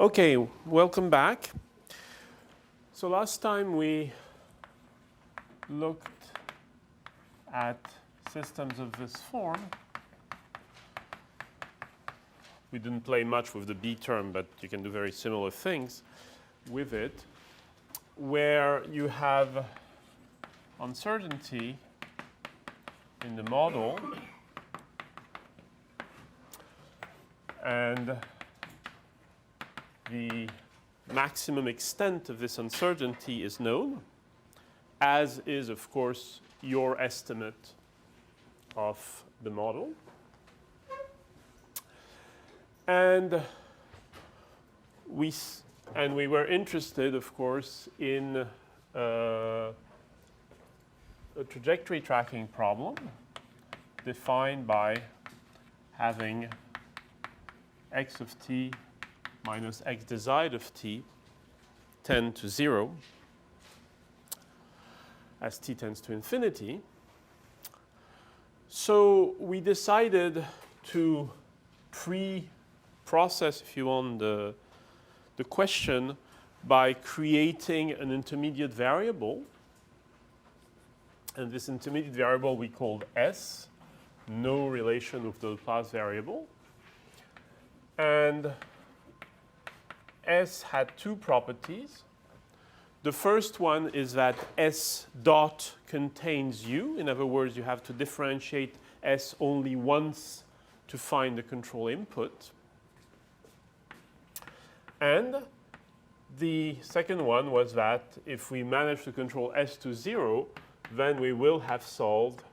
Okay, welcome back. So last time we looked at systems of this form. We didn't play much with the B term, but you can do very similar things with it, where you have uncertainty in the model and the maximum extent of this uncertainty is known, as is, of course, your estimate of the model. And we were interested, of course, in a trajectory tracking problem defined by having x of t minus x desired of t tend to 0 as t tends to infinity. So we decided to pre-process, if you want, the question by creating an intermediate variable. And this intermediate variable we called S, no relation with the Laplace variable. And S had two properties. The first one is that S dot contains U. In other words, you have to differentiate S only once to find the control input. And the second one was that if we manage to control S to 0, then we will have solved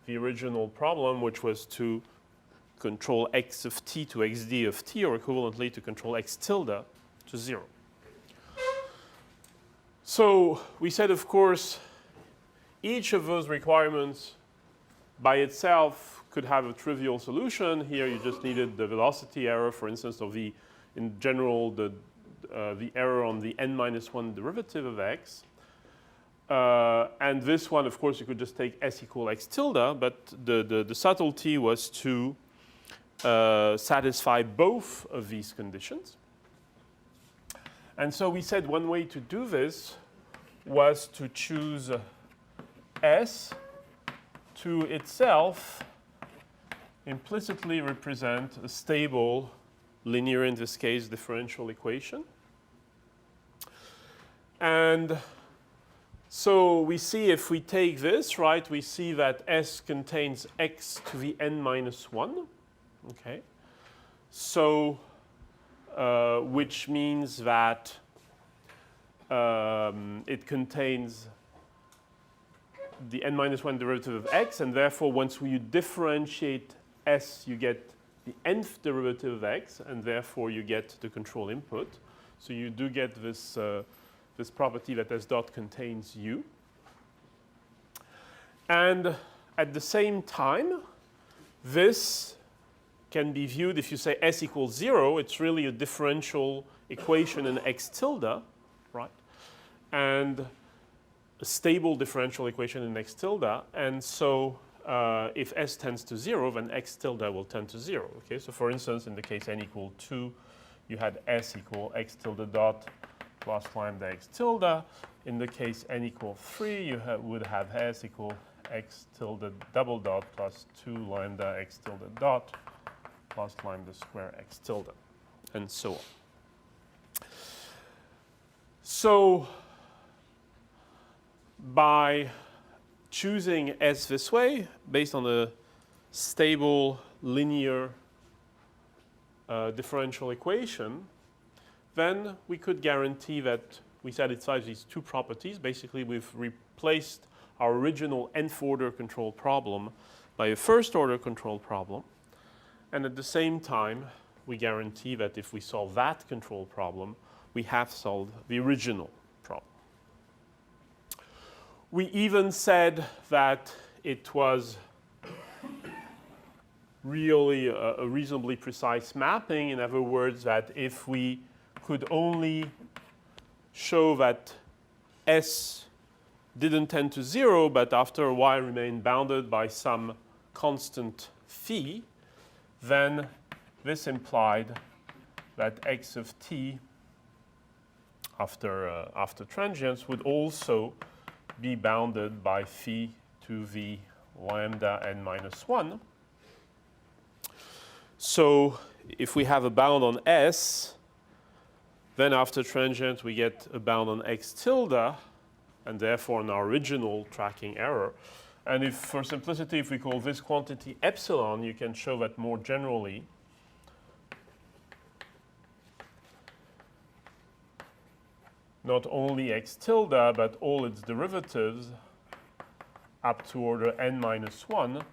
the original problem, which was to control x of t to xd of t, or equivalently to control x tilde to 0. So we said, of course, each of those requirements by itself could have a trivial solution. Here you just needed the velocity error, for instance, of the, in general, the error on the n-1 derivative of x. And this one, of course, you could just take s equal x tilde, but the subtlety was to satisfy both of these conditions. And so we said one way to do this was to choose S to itself implicitly represent a stable, linear, in this case, differential equation. And so we see if we take this, right, we see that S contains x to the n-1. Okay. So which means that it contains the n-1 derivative of x, and therefore once you differentiate S, you get the nth derivative of x, and therefore you get the control input. So you do get this, this property that S dot contains U. And at the same time, this can be viewed, if you say S equals 0, it's really a differential equation in x tilde, right? And a stable differential equation in x tilde. And so if S tends to 0, then x tilde will tend to 0. Okay, so for instance, in the case n equal 2, you had S equal x tilde dot plus lambda x tilde. In the case n equal 3, you would have S equal x tilde double dot plus 2 lambda x tilde dot plus lambda square x tilde, and so on. So by choosing S this way, based on a stable linear differential equation, then we could guarantee that we satisfy these two properties. Basically, we've replaced our original nth order control problem by a first order control problem. And at the same time, we guarantee that if we solve that control problem, we have solved the original problem. We even said that it was really a reasonably precise mapping. In other words, that if we could only show that S didn't tend to 0, but after a while remained bounded by some constant phi, then this implied that x of t after transients would also be bounded by phi to the lambda n minus 1. So if we have a bound on S, then after transient we get a bound on x tilde, and therefore an original tracking error. And if, for simplicity, if we call this quantity epsilon, you can show that more generally. Not only x tilde, but all its derivatives up to order n minus 1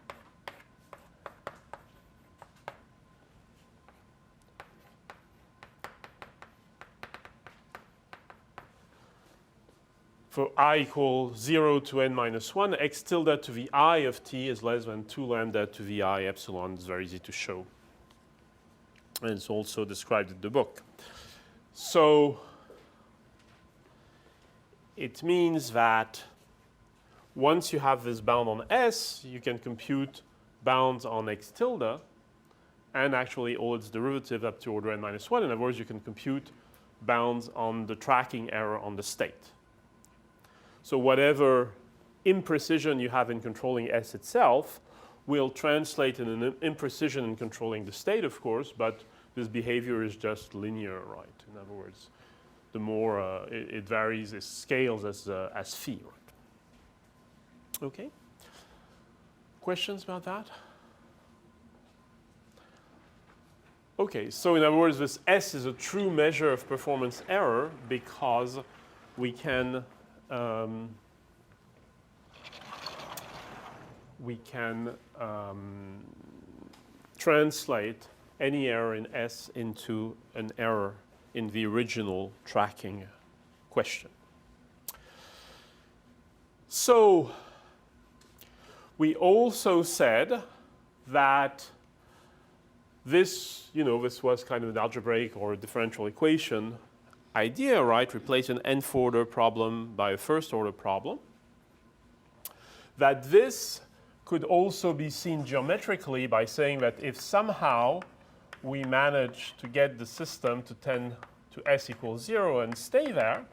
for I equals 0 to n minus 1, x tilde to the I of t is less than 2 lambda to the I epsilon. It's very easy to show. And it's also described in the book. So it means that once you have this bound on S, you can compute bounds on x tilde and actually all its derivatives up to order n minus 1. In other words, you can compute bounds on the tracking error on the state. So whatever imprecision you have in controlling S itself will translate in an imprecision in controlling the state, of course, but this behavior is just linear, right? In other words, the more it varies, it scales as phi, right? Okay. Questions about that? Okay, so in other words, this S is a true measure of performance error because we can translate any error in S into an error in the original tracking question. So we also said that this, this was kind of an algebraic or a differential equation idea, right? Replace an nth order problem by a first order problem. That this could also be seen geometrically by saying that if somehow we manage to get the system to tend to S equals 0 and stay there,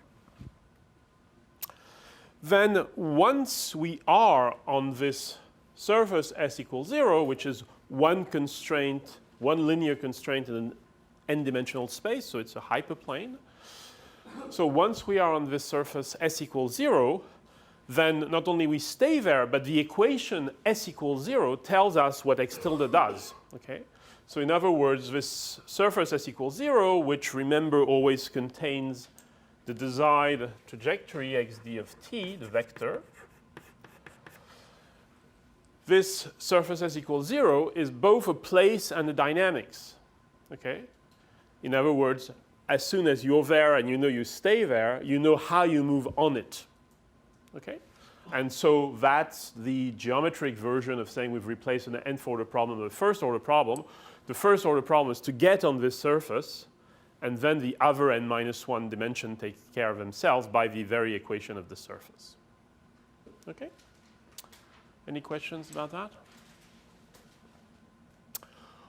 then once we are on this surface S equals 0, which is one constraint, one linear constraint in an n-dimensional space, so it's a hyperplane. So once we are on this surface S equals 0, then not only we stay there, but the equation S equals 0 tells us what x tilde does. Okay? So in other words, this surface S equals 0, which remember always contains the desired trajectory xd of t, the vector. This surface S equals 0 is both a place and a dynamics. Okay? In other words, as soon as you're there and you stay there, you know how you move on it. Okay? And so that's the geometric version of saying we've replaced an nth order problem with a first order problem. The first order problem is to get on this surface, and then the other n minus 1 dimension take care of themselves by the very equation of the surface. Okay? Any questions about that?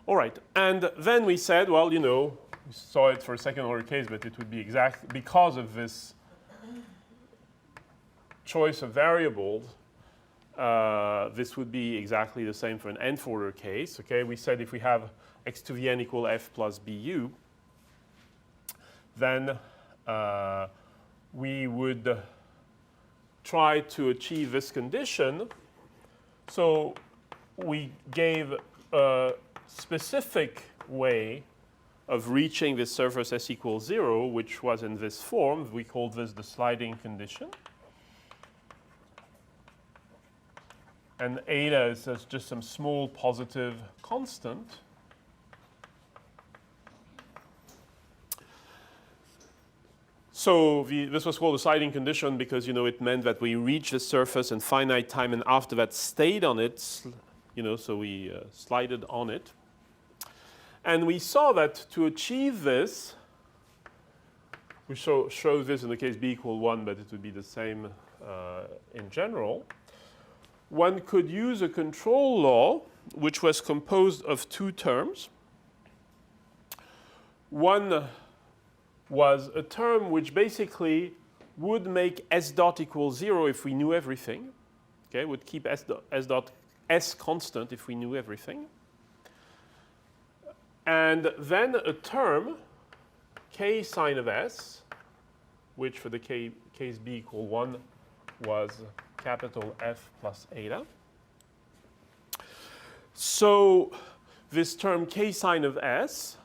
All right, and then we said, well, we saw it for a second order case, but it would be exact because of this choice of variables. This would be exactly the same for an nth order case. Okay, we said if we have x to the n equal f plus bu, then we would try to achieve this condition. So we gave a specific way of reaching this surface S equals 0, which was in this form. We called this the sliding condition. And eta is just some small positive constant. So this was called a sliding condition because, it meant that we reached the surface in finite time and after that stayed on it, so we slided on it. And we saw that to achieve this, we show this in the case b equal 1, but it would be the same in general. One could use a control law which was composed of two terms. One was a term which basically would make s dot equal 0 if we knew everything. Okay, would keep s dot s constant if we knew everything. And then a term, k sine of s, which for the case b equal 1 was capital F plus eta. So this term k sine of s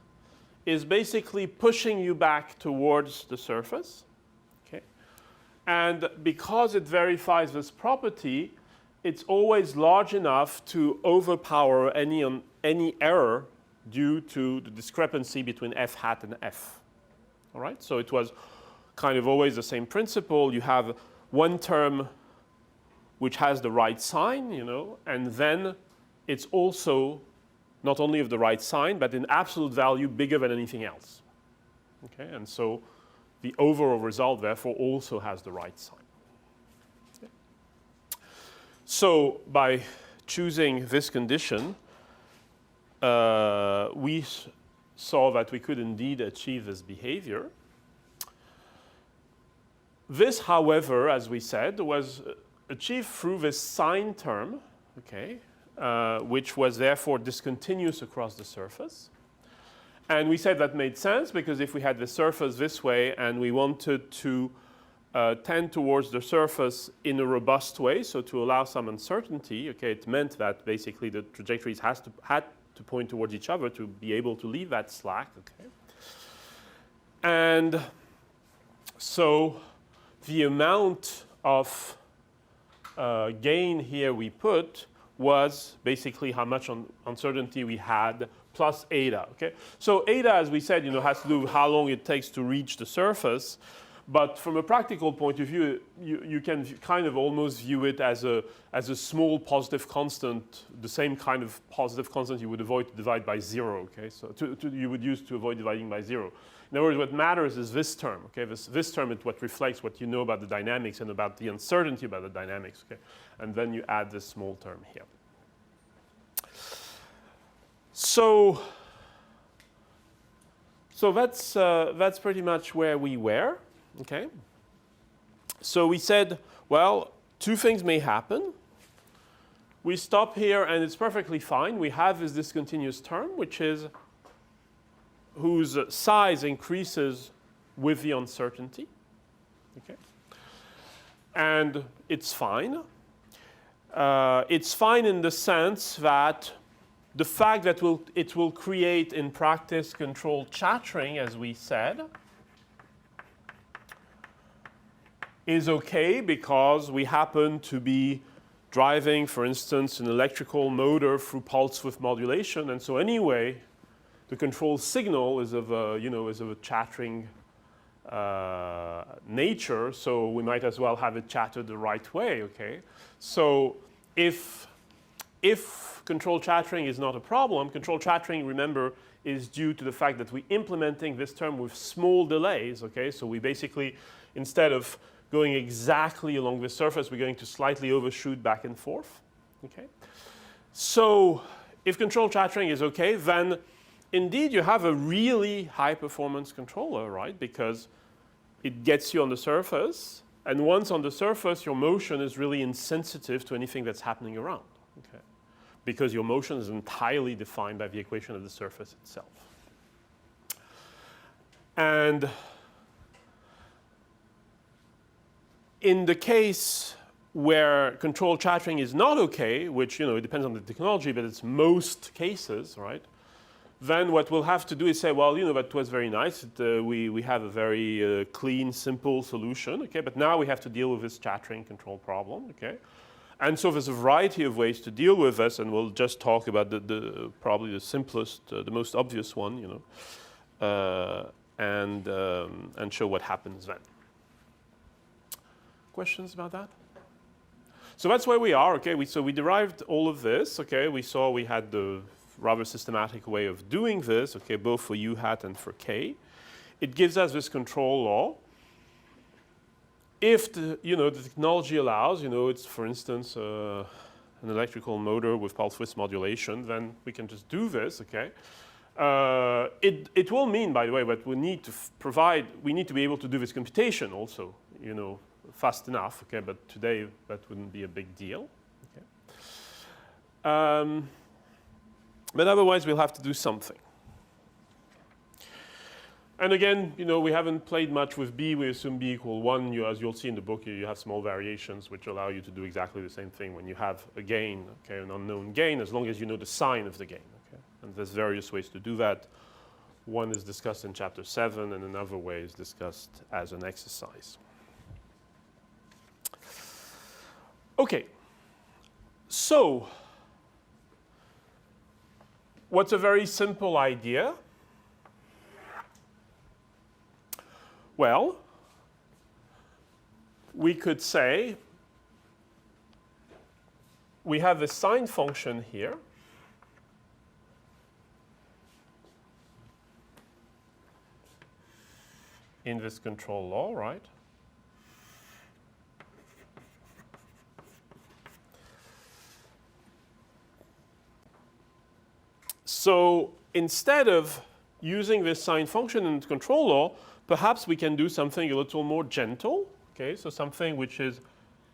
is basically pushing you back towards the surface. Okay? And because it verifies this property, it's always large enough to overpower any error due to the discrepancy between f hat and f. All right? So it was kind of always the same principle. You have one term which has the right sign, you know, and then it's also not only of the right sign, but in absolute value bigger than anything else. Okay? And so the overall result, therefore, also has the right sign. Okay. So by choosing this condition, we saw that we could indeed achieve this behavior. This, however, as we said, was achieved through this sine term, okay, which was therefore discontinuous across the surface. And we said that made sense because if we had the surface this way and we wanted to tend towards the surface in a robust way, so to allow some uncertainty, okay, it meant that basically the trajectories had to point towards each other to be able to leave that slack, okay. And so the amount of gain here we put was basically how much uncertainty we had plus eta. Okay? So eta, as we said, you know, has to do with how long it takes to reach the surface. But from a practical point of view, you can kind of almost view it as a small positive constant, the same kind of positive constant you would avoid to divide by 0. Okay? So you would use to avoid dividing by 0. In other words, what matters is this term. Okay? This term is what reflects what you know about the dynamics and about the uncertainty about the dynamics. Okay? And then you add this small term here. So that's pretty much where we were. Okay? So we said, well, two things may happen. We stop here and it's perfectly fine. We have this discontinuous term, which is whose size increases with the uncertainty. Okay? And it's fine. It's fine in the sense that the fact that it will create in practice controlled chattering, as we said, is okay because we happen to be driving, for instance, an electrical motor through pulse width modulation, and so anyway, the control signal is of a chattering nature, so we might as well have it chatter the right way. Okay, so if control chattering is not a problem, control chattering, remember, is due to the fact that we're implementing this term with small delays. Okay, so we basically, instead of going exactly along the surface, we're going to slightly overshoot back and forth. Okay, so if control chattering is okay, then indeed you have a really high performance controller, right? Because it gets you on the surface, and once on the surface, your motion is really insensitive to anything that's happening around. Okay, because your motion is entirely defined by the equation of the surface itself. And in the case where control chattering is not okay, which, you know, it depends on the technology, but it's most cases, right? Then what we'll have to do is say, well, you know, that was very nice. We have a very clean, simple solution, okay? But now we have to deal with this chattering control problem, okay? And so there's a variety of ways to deal with this, and we'll just talk about probably the simplest, the most obvious one, you know, and show what happens then. Questions about that? So that's where we are, okay? So we derived all of this, okay? We saw we had the rather systematic way of doing this, okay, both for U hat and for K. It gives us this control law. If the technology allows, you know, it's for instance an electrical motor with pulse width modulation, then we can just do this, okay? It will mean, by the way, that we need to we need to be able to do this computation also, fast enough, okay, but today that wouldn't be a big deal. Okay. But otherwise we'll have to do something. And again, we haven't played much with b. We assume b equal 1. As you'll see in the book, you have small variations which allow you to do exactly the same thing when you have a gain, okay, an unknown gain, as long as you know the sign of the gain. Okay? And there's various ways to do that. One is discussed in chapter 7, and another way is discussed as an exercise. Okay, so what's a very simple idea? Well, we could say we have a sine function here. In this control law, right? So instead of using this sine function in the control law, perhaps we can do something a little more gentle. Okay, so something which is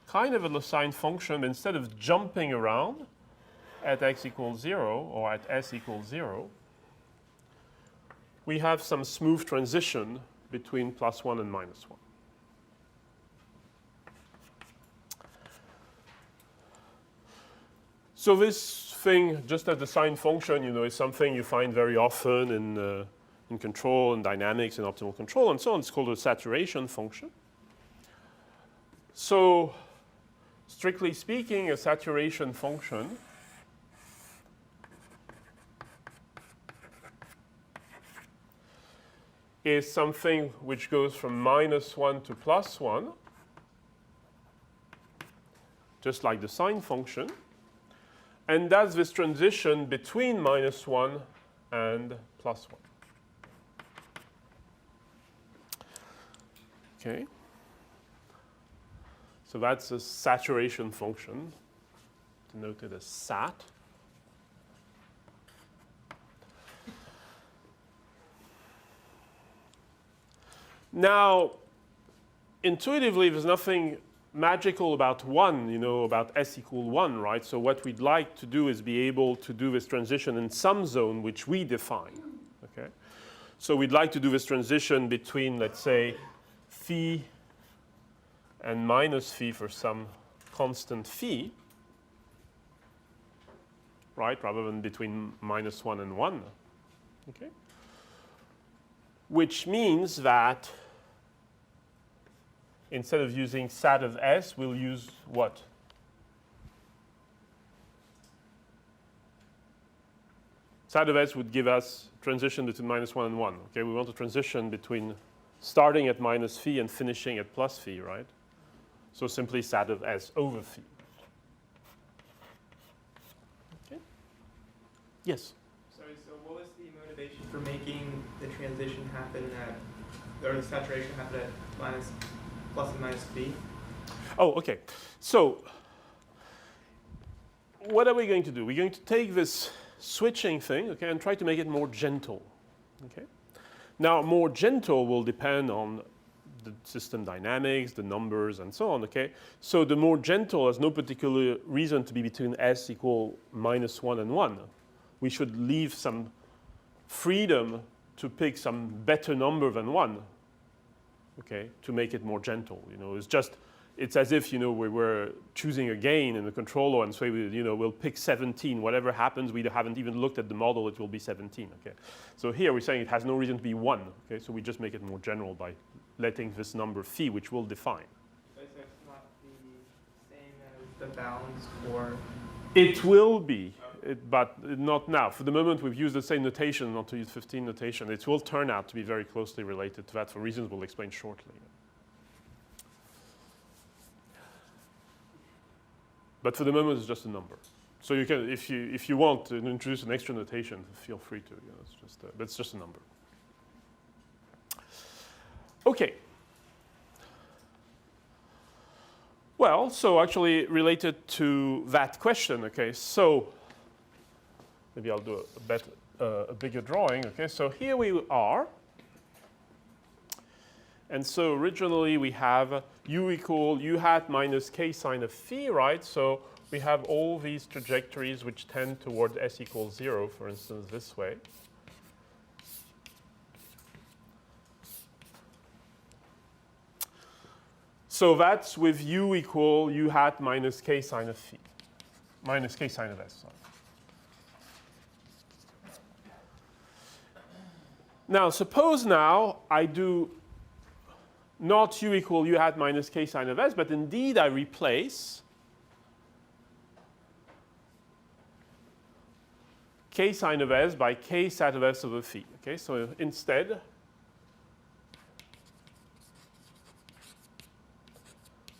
kind of a sine function. Instead of jumping around at x equals 0 or at s equals 0, we have some smooth transition between +1 and -1. So this thing, just as the sine function, is something you find very often in control and dynamics and optimal control and so on. It's called a saturation function. So strictly speaking, a saturation function is something which goes from -1 to +1, just like the sine function, and that's this transition between -1 and +1. Okay. So that's a saturation function, denoted as sat. Now, intuitively, there's nothing magical about 1, about s equal 1, right? So what we'd like to do is be able to do this transition in some zone which we define, okay? So we'd like to do this transition between, let's say, phi and minus phi for some constant phi, right? Rather than between -1 and 1, okay? Which means that instead of using sat of s, we'll use what? Sat of s would give us transition between -1 and 1. Okay, we want to transition between starting at minus phi and finishing at plus phi, right? So simply sat of s over phi. Okay. Yes? Sorry, so what was the motivation for making the transition happen at, or the saturation happen at plus and minus phi? Oh, okay. So what are we going to do? We're going to take this switching thing, okay, and try to make it more gentle. Okay. Now, more gentle will depend on the system dynamics, the numbers, and so on. Okay. So the more gentle has no particular reason to be between s equal -1 and 1. We should leave some freedom to pick some better number than 1. Okay, to make it more gentle. It's as if, we were choosing a gain in the control law and say, we'll pick 17. Whatever happens, we haven't even looked at the model, it will be 17. Okay, so here we're saying it has no reason to be 1. Okay, so we just make it more general by letting this number phi, which we'll define. So it's not the same as the bounds for? It will be. But not now. For the moment, we've used the same notation, not to use 15 notation. It will turn out to be very closely related to that for reasons we'll explain shortly. But for the moment, it's just a number. So you can, if you want to introduce an extra notation, feel free to. But it's just a number. Okay. Well, so actually related to that question. Okay, so. Maybe I'll do a a bigger drawing. Okay, so here we are. And so originally we have u equal u hat minus k sine of phi, right? So we have all these trajectories which tend toward s equals 0, for instance, this way. So that's with u equal u hat minus k sine of phi, minus k sine of s. Sorry. Now, suppose now I do not u equal u hat minus k sine of s, but indeed I replace k sine of s by k sat of s over phi. Okay, so instead,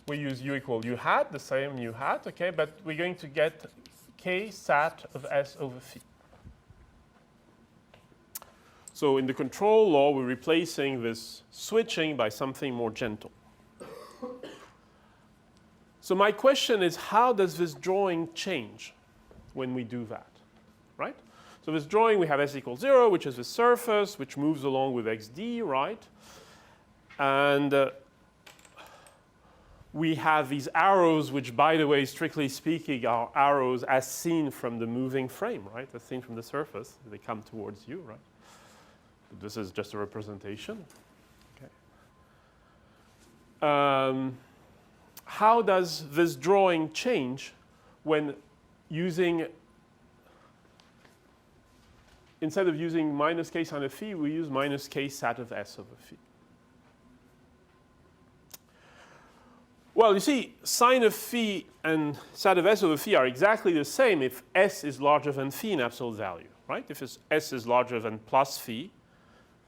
we use u equal u hat, the same u hat, okay, but we're going to get k sat of s over phi. So in the control law, we're replacing this switching by something more gentle. So my question is, how does this drawing change when we do that, right? So this drawing, we have s equals 0, which is the surface, which moves along with xd, right? And we have these arrows, which, by the way, strictly speaking, are arrows as seen from the moving frame, right? As seen from the surface. They come towards you, right? But this is just a representation. Okay. How does this drawing change when using, instead of using minus k sine of phi, we use minus k sat of s over phi? Well, you see, sine of phi and sat of s over phi are exactly the same if s is larger than phi in absolute value, right? If s is larger than plus phi,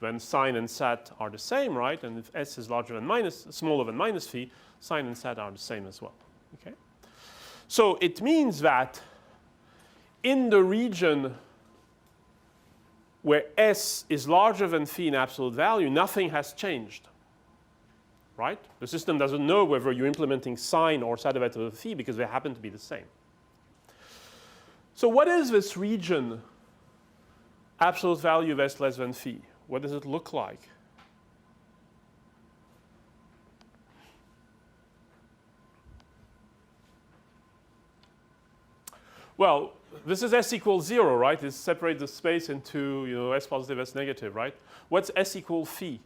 then sine and sat are the same, right? And if s is larger than smaller than minus phi, sine and sat are the same as well, okay? So it means that in the region where s is larger than phi in absolute value, nothing has changed. Right? The system doesn't know whether you're implementing sine or sat of s over phi because they happen to be the same. So what is this region, absolute value of s less than phi? What does it look like? Well, this is s equals 0, right? It separates the space into, you know, s positive, s negative, right? What's s equal phi?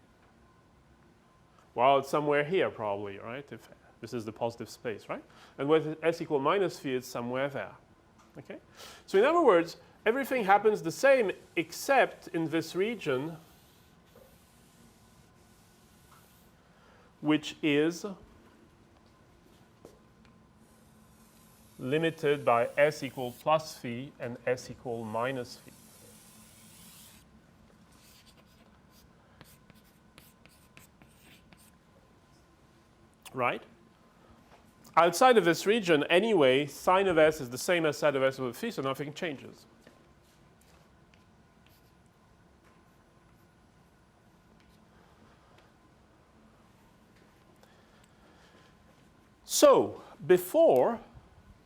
Well, it's somewhere here probably, right? If this is the positive space, right? And with s equal minus phi, it's somewhere there. Okay? So in other words, everything happens the same except in this region, which is limited by s equal plus phi and s equal minus phi. Right? Outside of this region, anyway, sine of s is the same as sat of s over phi, so nothing changes. So, before,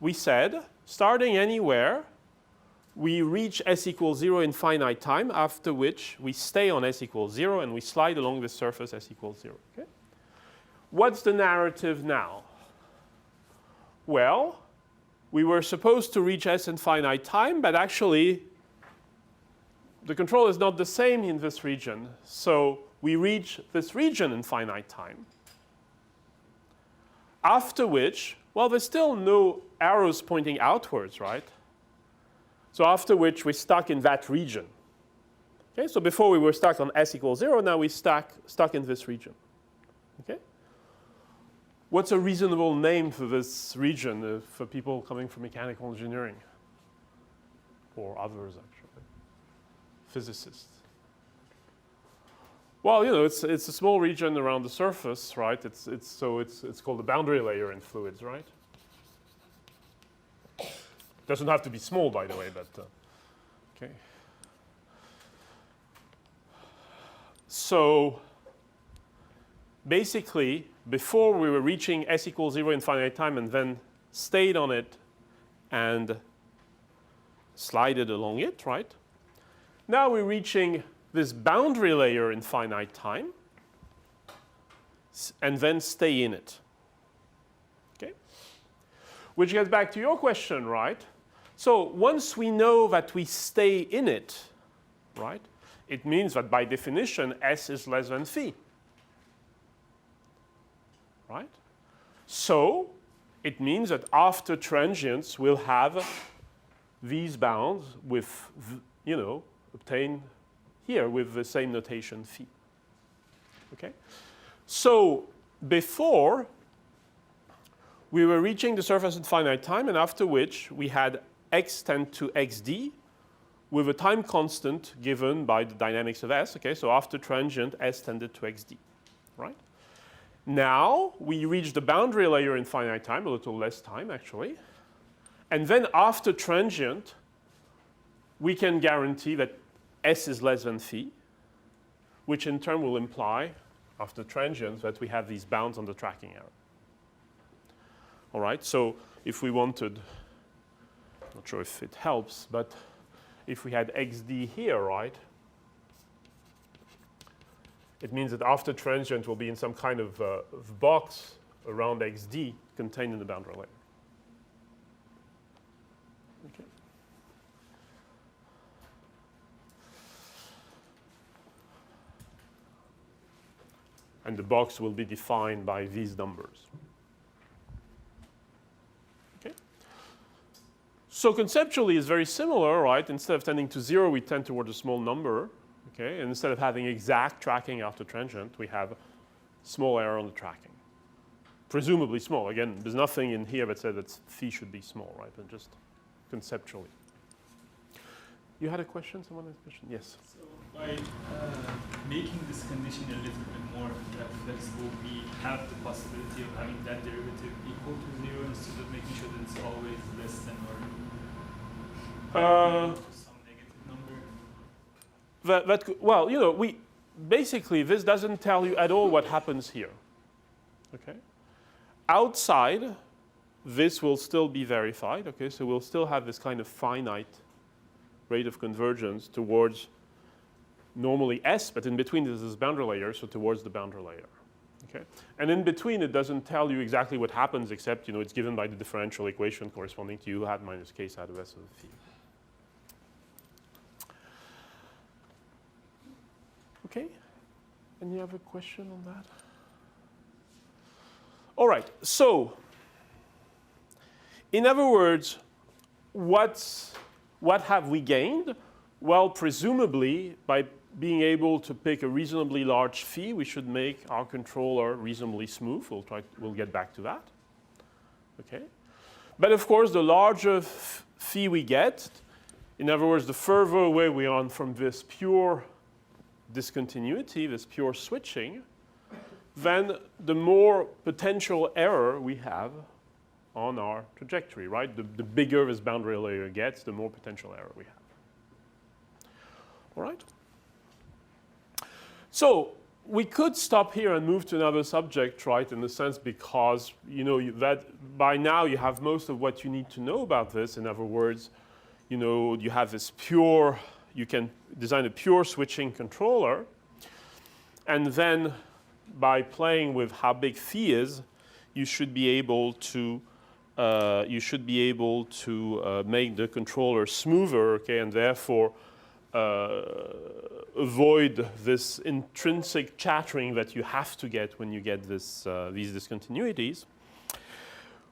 we said, starting anywhere, we reach s equals 0 in finite time, after which we stay on s equals 0 and we slide along the surface s equals 0. Okay? What's the narrative now? Well, we were supposed to reach s in finite time, but actually the control is not the same in this region. So we reach this region in finite time. After which, well, there's still no arrows pointing outwards, right? So after which we're stuck in that region. Okay, so before we were stuck on s equals 0, now we're stuck in this region. Okay? What's a reasonable name for this region for people coming from mechanical engineering? Or others, actually. Physicists. Well, you know, it's a small region around the surface, right? It's called the boundary layer in fluids, right? Doesn't have to be small, by the way, but okay. So basically, before we were reaching s equals 0 in finite time and then stayed on it and slided along it, right? Now we're reaching this boundary layer in finite time, and then stay in it. Okay? Which gets back to your question, right? So once we know that we stay in it, right, it means that by definition S is less than phi. Right? So it means that after transients we'll have these bounds with, you know, obtained here with the same notation phi. Okay? So before we were reaching the surface at finite time, and after which we had x tend to xd with a time constant given by the dynamics of S. Okay, so after transient S tended to xd, right? Now we reach the boundary layer in finite time, a little less time actually, and then after transient we can guarantee that S is less than phi, which in turn will imply after transient that we have these bounds on the tracking error. All right, so if we wanted, not sure if it helps, but if we had xd here, right, it means that after transient will be in some kind of box around xd contained in the boundary layer. Okay. And the box will be defined by these numbers. Okay. So conceptually it's very similar, right? Instead of tending to 0, we tend toward a small number. Okay, and instead of having exact tracking after transient, we have small error on the tracking. Presumably small. Again, there's nothing in here that says that phi should be small, right? But just conceptually. You had a question? Someone had a question? Yes. So by making this condition a little bit more flexible, we have the possibility of having that derivative equal to 0 instead of making sure that it's always less than or some negative number. Well, you know, basically this doesn't tell you at all what happens here. Okay? Outside, this will still be verified. Okay, so we'll still have this kind of finite rate of convergence towards normally S, but in between there's this boundary layer, so towards the boundary layer. Okay? And in between it doesn't tell you exactly what happens, except, you know, it's given by the differential equation corresponding to U hat minus K side of S of phi. Okay, any other question on that? All right, so in other words, what have we gained? Well, presumably by being able to pick a reasonably large phi, we should make our controller reasonably smooth. We'll get back to that. Okay, but of course, the larger phi we get, in other words, the further away we are from this pure discontinuity, this pure switching, then the more potential error we have on our trajectory, right? The bigger this boundary layer gets, the more potential error we have. All right? So we could stop here and move to another subject, right, in the sense because, you know, that by now you have most of what you need to know about this. In other words, you know, you have this pure, you can design a pure switching controller, and then by playing with how big phi is, you should be able to make the controller smoother, okay, and therefore avoid this intrinsic chattering that you have to get when you get this, these discontinuities.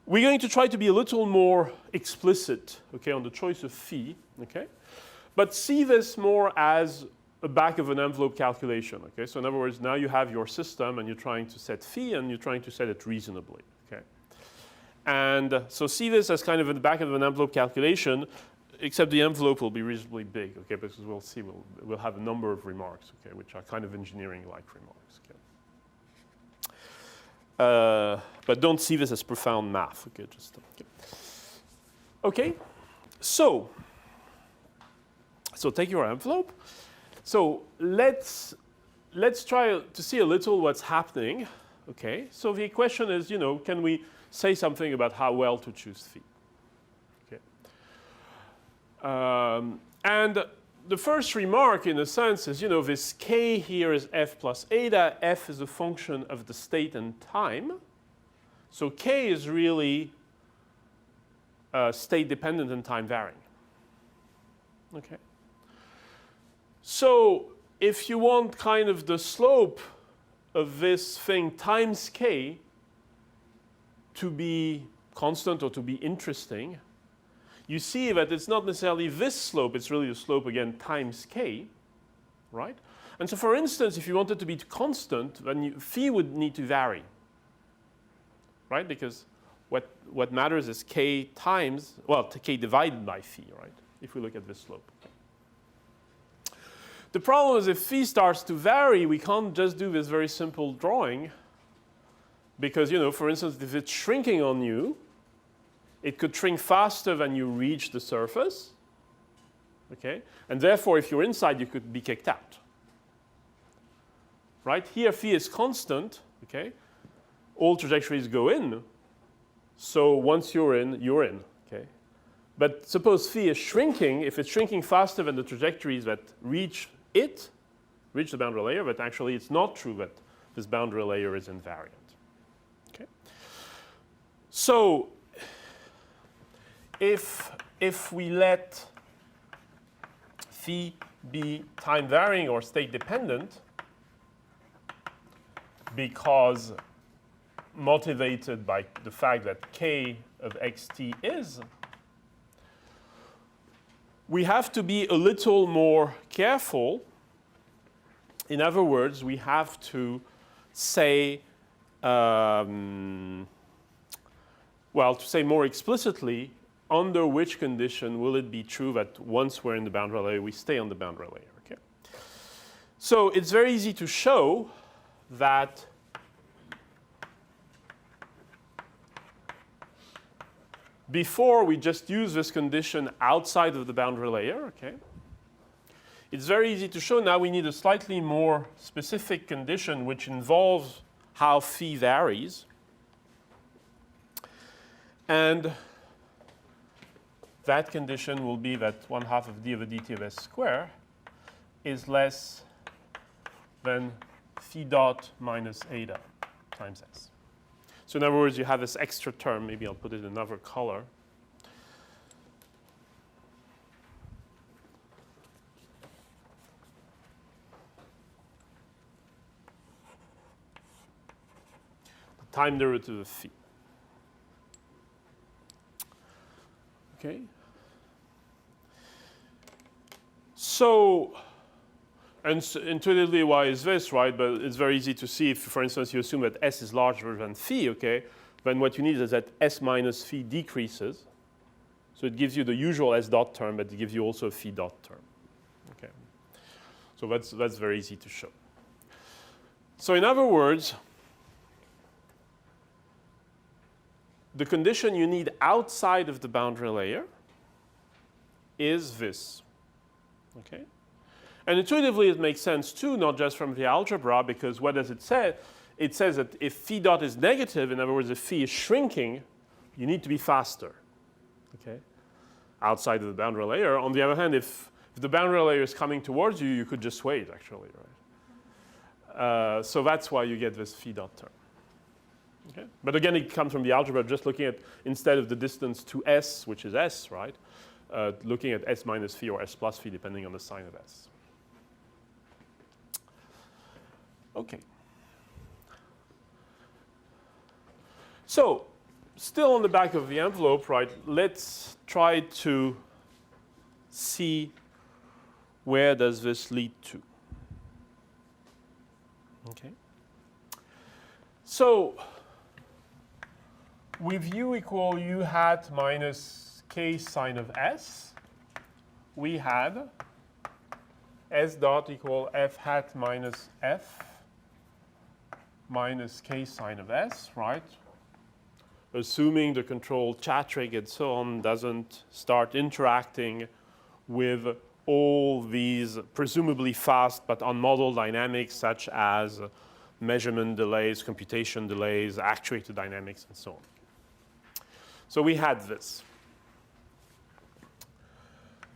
We're going to try to be a little more explicit, okay, on the choice of phi, okay, but see this more as a back of an envelope calculation, okay. So in other words, now you have your system and you're trying to set phi and you're trying to set it reasonably, okay. And so see this as kind of in the back of an envelope calculation, except the envelope will be reasonably big, okay, because we'll see, we'll have a number of remarks, okay, which are kind of engineering-like remarks, okay. But don't see this as profound math, okay, just, okay. Okay, so take your envelope. So let's try to see a little what's happening, okay. So the question is, you know, can we say something about how well to choose phi? And the first remark, in a sense, is, this k here is f plus eta. F is a function of the state and time. So k is really state dependent and time varying. Okay. So if you want kind of the slope of this thing times k to be constant or to be interesting, you see that it's not necessarily this slope, it's really the slope again times k, right? And so for instance, if you want it to be constant, then phi would need to vary, right? Because what matters is k times, well, k divided by phi, right? If we look at this slope. The problem is if phi starts to vary, we can't just do this very simple drawing because, for instance, if it's shrinking on you, it could shrink faster than you reach the surface, okay? And therefore, if you're inside, you could be kicked out, right? Here, phi is constant, okay? All trajectories go in, so once you're in, okay? But suppose phi is shrinking, if it's shrinking faster than the trajectories that reach the boundary layer, but actually it's not true that this boundary layer is invariant, okay? So if we let phi be time varying or state dependent because motivated by the fact that k of xt is, we have to be a little more careful. In other words, we have to say, to say more explicitly, under which condition will it be true that once we're in the boundary layer, we stay on the boundary layer, okay? So it's very easy to show that before we just use this condition outside of the boundary layer, okay? It's very easy to show. Now we need a slightly more specific condition which involves how phi varies. And that condition will be that 1/2 of d over dt of s squared is less than phi dot minus eta times s. So in other words, you have this extra term. Maybe I'll put it in another color. The time derivative of phi. Okay. So, and intuitively, why is this, right? But it's very easy to see if, for instance, you assume that s is larger than phi, okay? Then what you need is that s minus phi decreases. So it gives you the usual s dot term, but it gives you also a phi dot term, okay? So that's very easy to show. So in other words, the condition you need outside of the boundary layer is this, okay? And intuitively, it makes sense too, not just from the algebra, because what does it say? It says that if phi dot is negative, in other words, if phi is shrinking, you need to be faster, okay? Outside of the boundary layer. On the other hand, if the boundary layer is coming towards you, you could just wait, actually, right? So that's why you get this phi dot term. Okay. But again, it comes from the algebra, just looking at, instead of the distance to s, which is s, right? Looking at s minus phi or s plus phi, depending on the sign of s. Okay. So, still on the back of the envelope, right, let's try to see where does this lead to. Okay. So, with u equal u hat minus k sine of s, we had s dot equal f hat minus f minus k sine of s, right? Assuming the control chattering and so on doesn't start interacting with all these presumably fast but unmodeled dynamics such as measurement delays, computation delays, actuator dynamics, and so on. So we had this.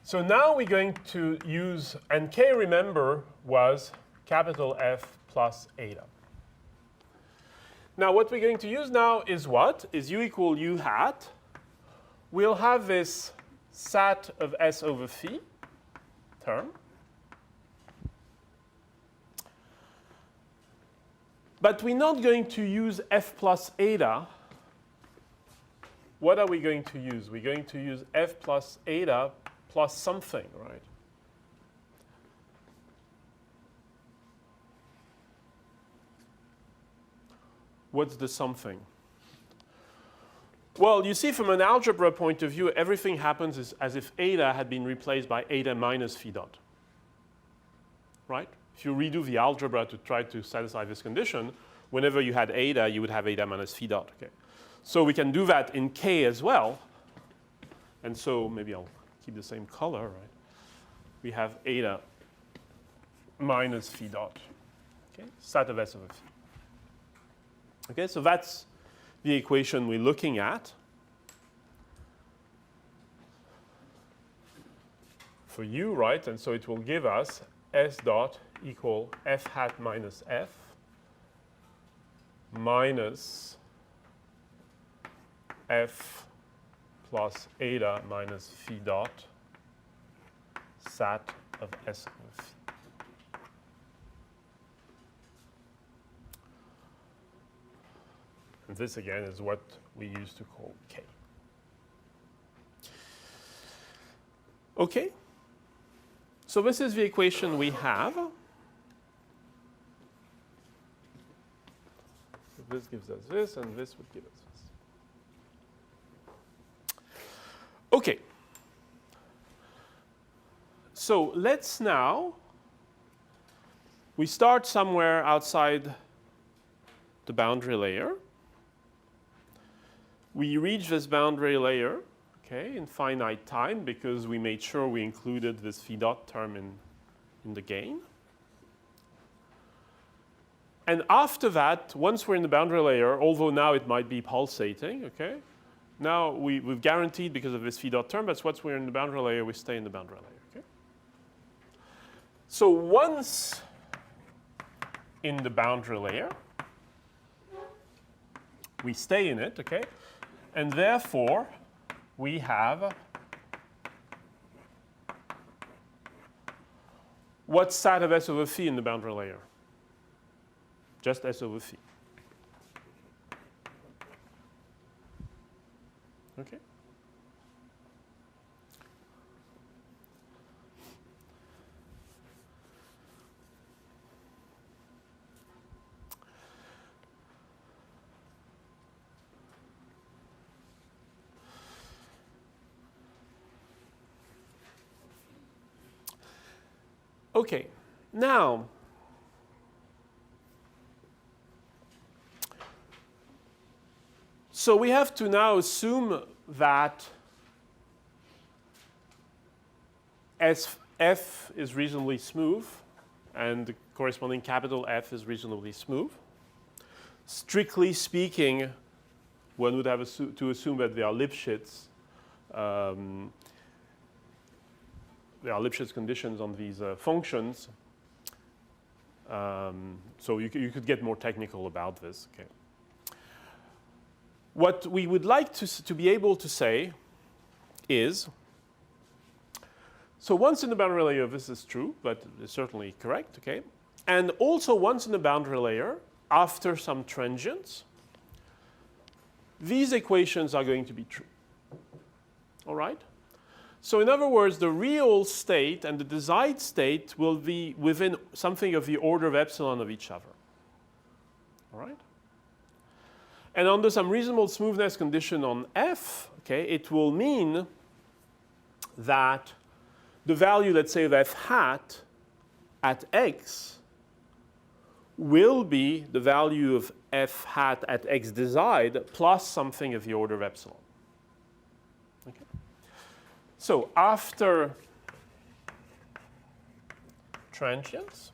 So now we're going to use, and k, remember, was capital F plus eta. Now what we're going to use now is what? Is u equal u hat. We'll have this sat of S over phi term. But we're not going to use F plus eta. What are we going to use? We're going to use F plus eta plus something, right? What's the something? Well, you see from an algebra point of view, everything happens as if eta had been replaced by eta minus phi dot. Right? If you redo the algebra to try to satisfy this condition, whenever you had eta, you would have eta minus phi dot. Okay. So we can do that in k as well. And so maybe I'll keep the same color, right? We have eta minus phi dot. Okay, sat of S over phi. Okay, so that's the equation we're looking at for u, right? And so it will give us S dot equal F hat minus F minus F plus eta minus phi dot sat of S over phi. And this again is what we used to call k. Okay. So this is the equation we have. So this gives us this, and this would give us this. Okay. So let's now, we start somewhere outside the boundary layer. We reach this boundary layer, okay, in finite time because we made sure we included this phi dot term in the gain. And after that, once we're in the boundary layer, although now it might be pulsating, okay, now we've guaranteed because of this phi dot term, but once we're in the boundary layer, we stay in the boundary layer, okay? So once in the boundary layer, we stay in it, okay? And therefore, we have what's sat of S over phi in the boundary layer? Just S over phi. Okay? Okay, now, so we have to now assume that as F is reasonably smooth and the corresponding capital F is reasonably smooth. Strictly speaking, one would have to assume that they are Lipschitz. There are Lipschitz conditions on these functions. So you could get more technical about this. Okay. What we would like to be able to say is, so once in the boundary layer, this is true, but it's certainly correct, okay? And also once in the boundary layer, after some transients, these equations are going to be true. All right? So in other words, the real state and the desired state will be within something of the order of epsilon of each other. All right? And under some reasonable smoothness condition on F, okay, it will mean that the value, let's say, of F hat at X will be the value of F hat at X desired plus something of the order of epsilon. Okay. So after transients,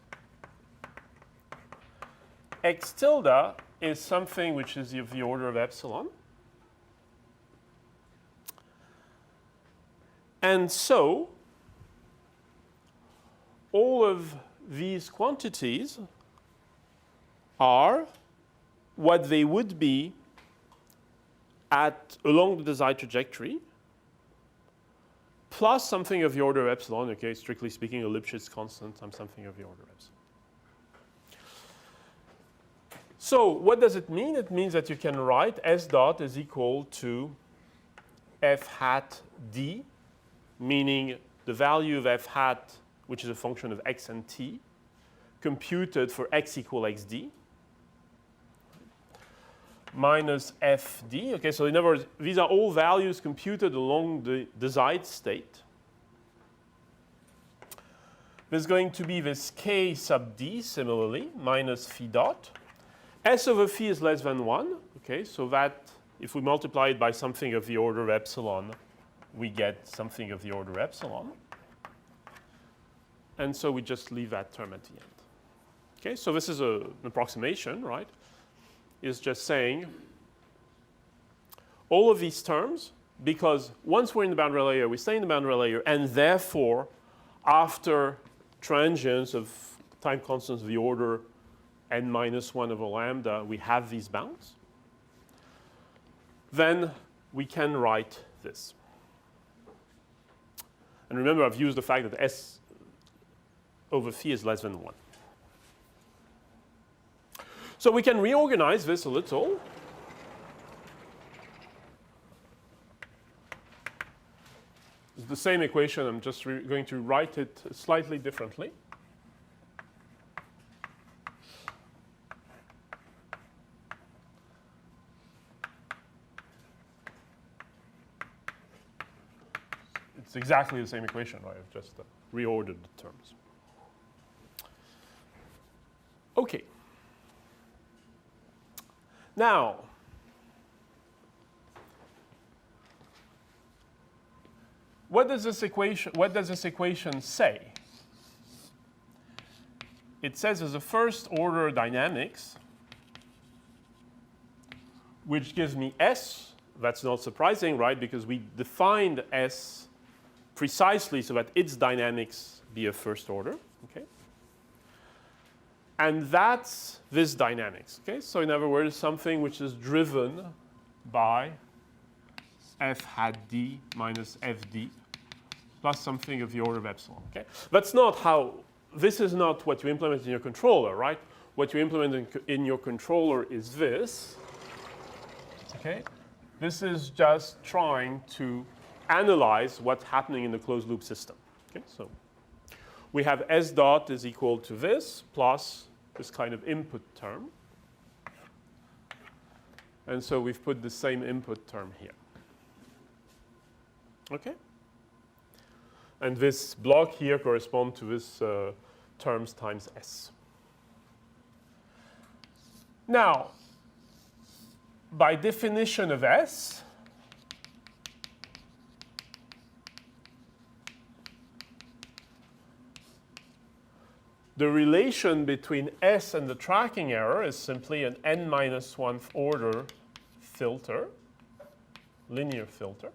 X tilde is something which is of the order of epsilon. And so all of these quantities are what they would be along the desired trajectory, plus something of the order of epsilon, okay, strictly speaking, a Lipschitz constant times something of the order of epsilon. So what does it mean? It means that you can write S dot is equal to f hat d, meaning the value of f hat, which is a function of x and t, computed for x equal xd, minus fd. Okay, so in other words, these are all values computed along the desired state. There's going to be this k sub d, similarly, minus phi dot. S over phi is less than 1. Okay, so that if we multiply it by something of the order of epsilon, we get something of the order of epsilon. And so we just leave that term at the end. Okay, so this is an approximation, right? Is just saying all of these terms, because once we're in the boundary layer, we stay in the boundary layer, and therefore, after transients of time constants of the order n minus 1 over lambda, we have these bounds, then we can write this. And remember, I've used the fact that S over phi is less than 1. So we can reorganize this a little. It's the same equation. I'm just going to write it slightly differently. It's exactly the same equation, right? I've just reordered the terms. Okay. Now, what does this equation say? It says as a first order dynamics, which gives me S. That's not surprising, right? Because we defined S precisely so that its dynamics be of first order, okay? And that's this dynamics, okay? So in other words, something which is driven by f hat d minus fd plus something of the order of epsilon, okay? That's not how, this is not what you implement in your controller, right? What you implement in your controller is this, okay? This is just trying to analyze what's happening in the closed loop system, okay? So we have S dot is equal to this plus this kind of input term. And so we've put the same input term here. Okay? And this block here corresponds to this terms times S. Now, by definition of S, the relation between S and the tracking error is simply an n minus 1th order filter, linear filter,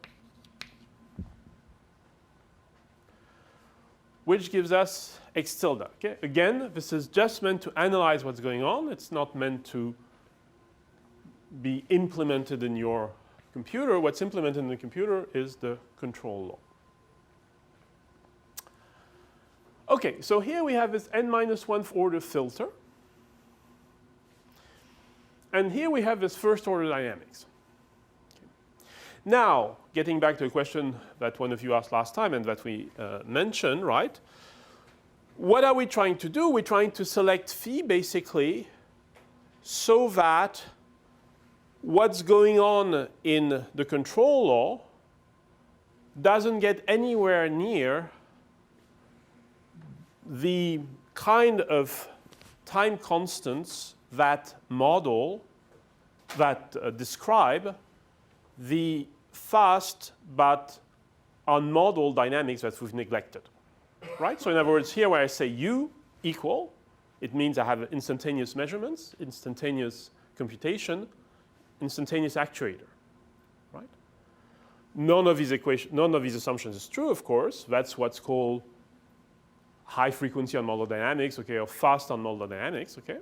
which gives us x tilde. Okay? Again, this is just meant to analyze what's going on. It's not meant to be implemented in your computer. What's implemented in the computer is the control law. Okay, so here we have this n minus 1th order filter. And here we have this first order dynamics. Okay. Now, getting back to a question that one of you asked last time and that we mentioned, right? What are we trying to do? We're trying to select phi basically so that what's going on in the control law doesn't get anywhere near the kind of time constants that model, that describe the fast but unmodeled dynamics that we've neglected, right? So in other words, here where I say U equal, it means I have instantaneous measurements, instantaneous computation, instantaneous actuator, right? None of these assumptions is true, of course. That's what's called high frequency on model dynamics, okay, or fast on model dynamics, okay?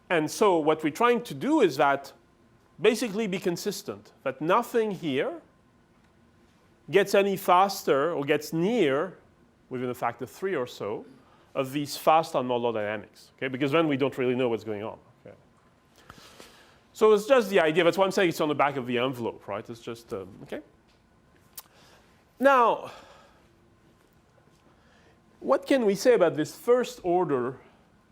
And so what we're trying to do is that basically be consistent, that nothing here gets any faster or gets near, within a factor 3 or so, of these fast on model dynamics, okay? Because then we don't really know what's going on, okay? So it's just the idea. That's why I'm saying it's on the back of the envelope, right? It's just, okay? Now, what can we say about this first order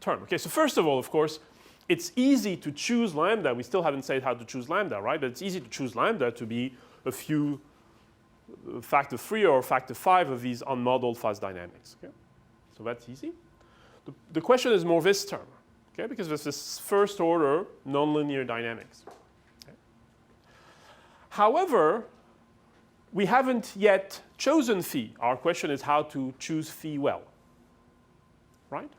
term? Okay, so first of all, of course, it's easy to choose lambda. We still haven't said how to choose lambda, right? But it's easy to choose lambda to be a few factor 3 or factor 5 of these unmodeled fast dynamics, okay? So that's easy. The question is more this term, okay? Because this is first order nonlinear dynamics. Okay? However, we haven't yet chosen phi. Our question is how to choose phi well, right?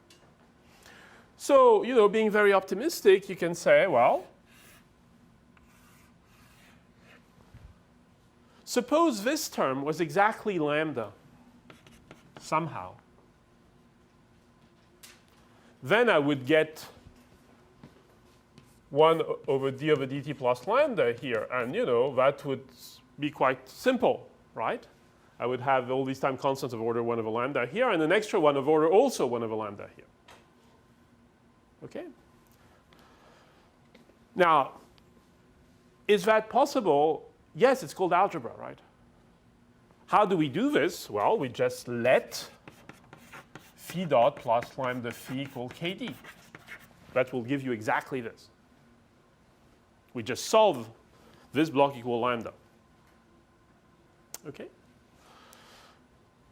So, you know, being very optimistic, you can say, well, suppose this term was exactly lambda somehow. Then I would get 1 over d over dt plus lambda here. And, you know, that would be quite simple, right? I would have all these time constants of order 1 over lambda here, and an extra one of order also 1 over lambda here. Okay? Now, is that possible? Yes, it's called algebra, right? How do we do this? Well, we just let phi dot plus lambda phi equal kd. That will give you exactly this. We just solve this block equal lambda. Okay?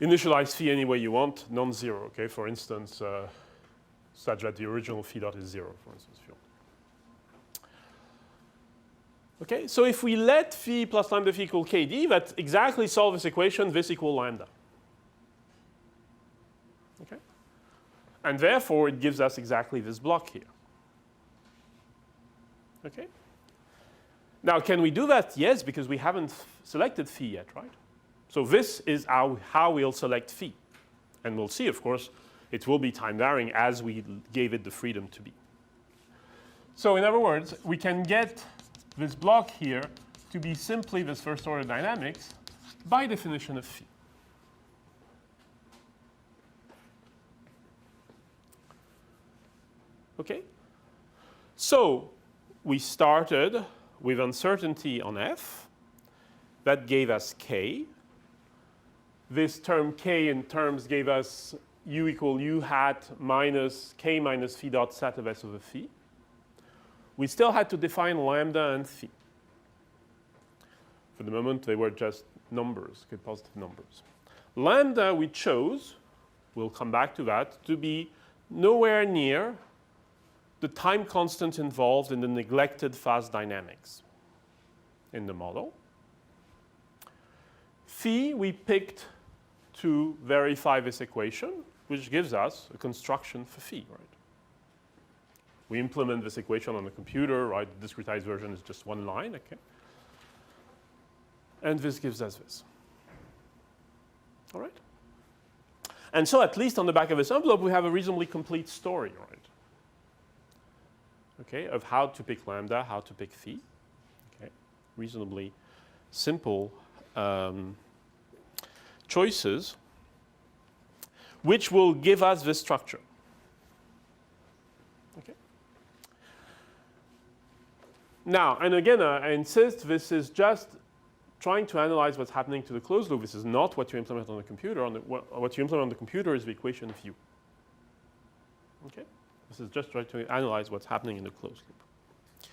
Initialize phi any way you want, non-zero, okay? For instance, such that the original phi dot is 0, for instance, if you want. Okay, so if we let phi plus lambda phi equal kd, that exactly solves this equation, this equal lambda. Okay? And therefore, it gives us exactly this block here. Okay? Now, can we do that? Yes, because we haven't selected phi yet, right? So this is how we'll select phi. And we'll see, of course, it will be time varying as we gave it the freedom to be. So in other words, we can get this block here to be simply this first order dynamics by definition of phi. Okay? So we started with uncertainty on f. That gave us k. This term k in terms gave us u equal u hat minus k minus phi dot set of s over phi. We still had to define lambda and phi. For the moment, they were just numbers, okay, positive numbers. Lambda we chose, we'll come back to that, to be nowhere near the time constant involved in the neglected fast dynamics in the model. Phi we picked to verify this equation, which gives us a construction for phi, right? We implement this equation on the computer, right? The discretized version is just one line, okay? And this gives us this. All right? And so at least on the back of this envelope, we have a reasonably complete story, right? Okay, of how to pick lambda, how to pick phi. Okay, reasonably simple choices, which will give us this structure. Okay. Now, and again, I insist this is just trying to analyze what's happening to the closed loop. This is not what you implement on the computer. What you implement on the computer is the equation of u. Okay. This is just trying to analyze what's happening in the closed loop.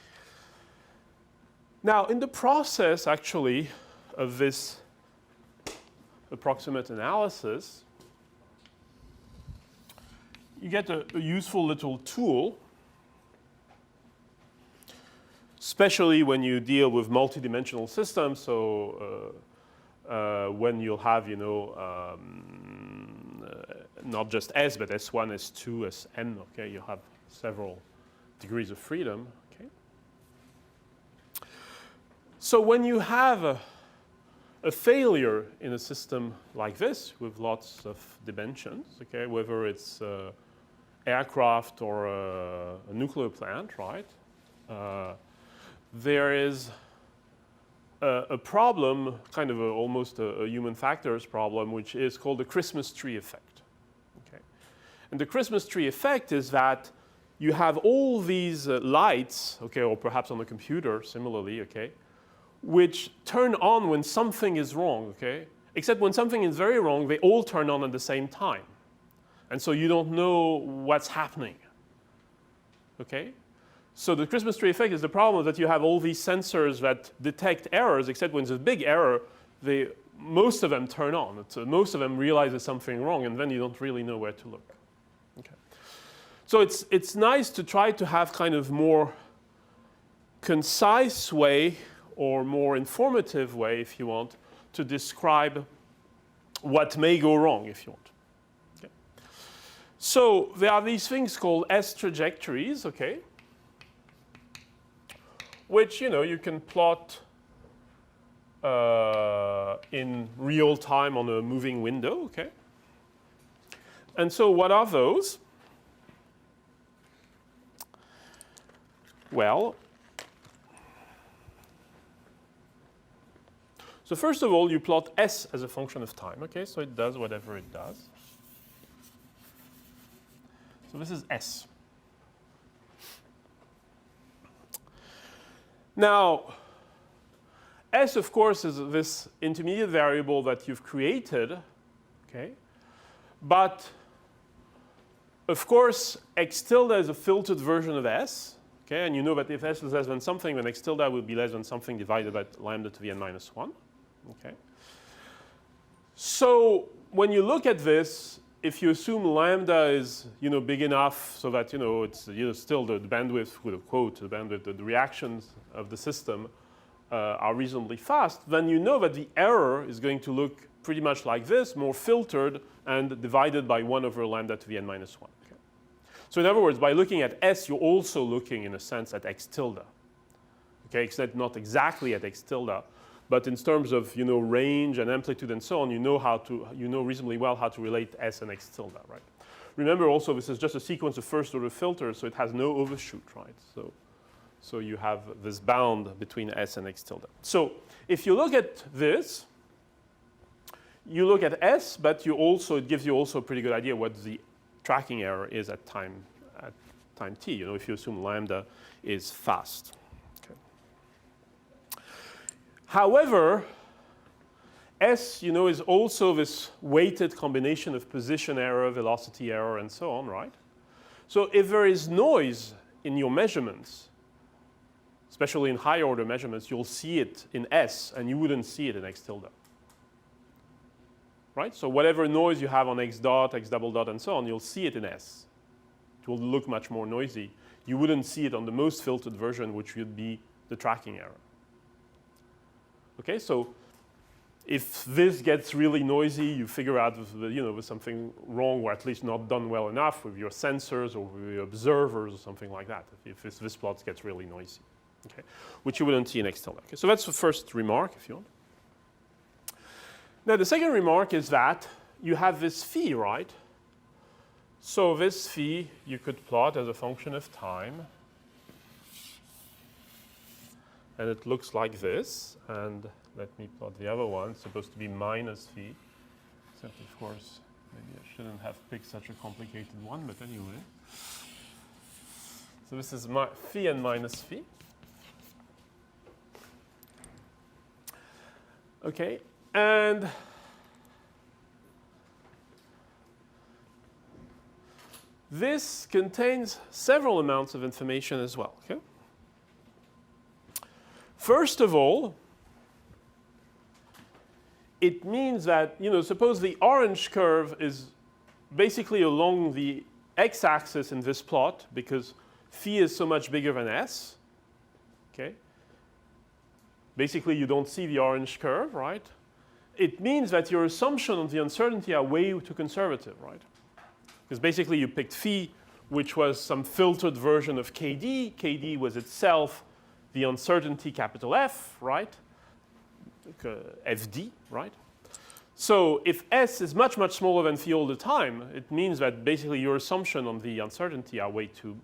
Now, in the process, actually, of this approximate analysis, you get a useful little tool, especially when you deal with multidimensional systems. So when you'll have, you know, not just S, but S1, S2, Sn, okay? You have several degrees of freedom, okay? So when you have a failure in a system like this with lots of dimensions, okay, whether it's aircraft or a nuclear plant, right? There is a problem, kind of almost a human factors problem, which is called the Christmas tree effect. Okay? And the Christmas tree effect is that you have all these lights, okay, or perhaps on the computer similarly, okay, which turn on when something is wrong, okay? Except when something is very wrong, they all turn on at the same time. And so you don't know what's happening, okay? So the Christmas tree effect is the problem that you have all these sensors that detect errors, except when there's a big error, most of them turn on. Most of them realize there's something wrong, and then you don't really know where to look. Okay. So it's nice to try to have kind of more concise way or more informative way, if you want, to describe what may go wrong, if you want. Okay. So there are these things called S trajectories, okay, which, you know, you can plot in real time on a moving window, okay? And so what are those? Well, so first of all, you plot S as a function of time, okay? So it does whatever it does. So this is S. Now, S, of course, is this intermediate variable that you've created, okay? But, of course, x tilde is a filtered version of S, okay? And you know that if S is less than something, then x tilde will be less than something divided by lambda to the n minus 1, okay? So when you look at this, if you assume lambda is, you know, big enough so that, you know, it's, you know, still the bandwidth, with a quote, the bandwidth, the reactions of the system are reasonably fast, then you know that the error is going to look pretty much like this, more filtered and divided by 1 over lambda to the n minus 1. Okay? So in other words, by looking at S, you're also looking, in a sense, at x tilde. Okay, except not exactly at x tilde, but in terms of, you know, range and amplitude and so on, you know reasonably well how to relate S and x tilde, right? Remember also, this is just a sequence of first order filters, so it has no overshoot, right? So you have this bound between S and x tilde. So if you look at this, you look at S, but it gives you also a pretty good idea what the tracking error is at time t, you know, if you assume lambda is fast. However, S, you know, is also this weighted combination of position error, velocity error, and so on, right? So if there is noise in your measurements, especially in high order measurements, you'll see it in S, and you wouldn't see it in x tilde. Right? So whatever noise you have on x dot, x double dot, and so on, you'll see it in S. It will look much more noisy. You wouldn't see it on the most filtered version, which would be the tracking error. Okay, so if this gets really noisy, you figure out, you know, there's something wrong, or at least not done well enough with your sensors or with your observers or something like that. If this plot gets really noisy, okay, which you wouldn't see in x tilde. Okay, so that's the first remark, if you want. Now the second remark is that you have this phi, right? So this phi you could plot as a function of time. And it looks like this. And let me plot the other one. It's supposed to be minus phi. Except, of course, maybe I shouldn't have picked such a complicated one, but anyway. So this is phi and minus phi. Okay, and this contains several amounts of information as well. Okay? First of all, it means that, you know, suppose the orange curve is basically along the x-axis in this plot because phi is so much bigger than S. Okay? Basically, you don't see the orange curve, right? It means that your assumption on the uncertainty are way too conservative, right? Because basically you picked phi, which was some filtered version of KD. KD was itself the uncertainty capital F, right? fd, right? So if s is much, much smaller than phi all the time, it means that basically your assumption on the uncertainty are way too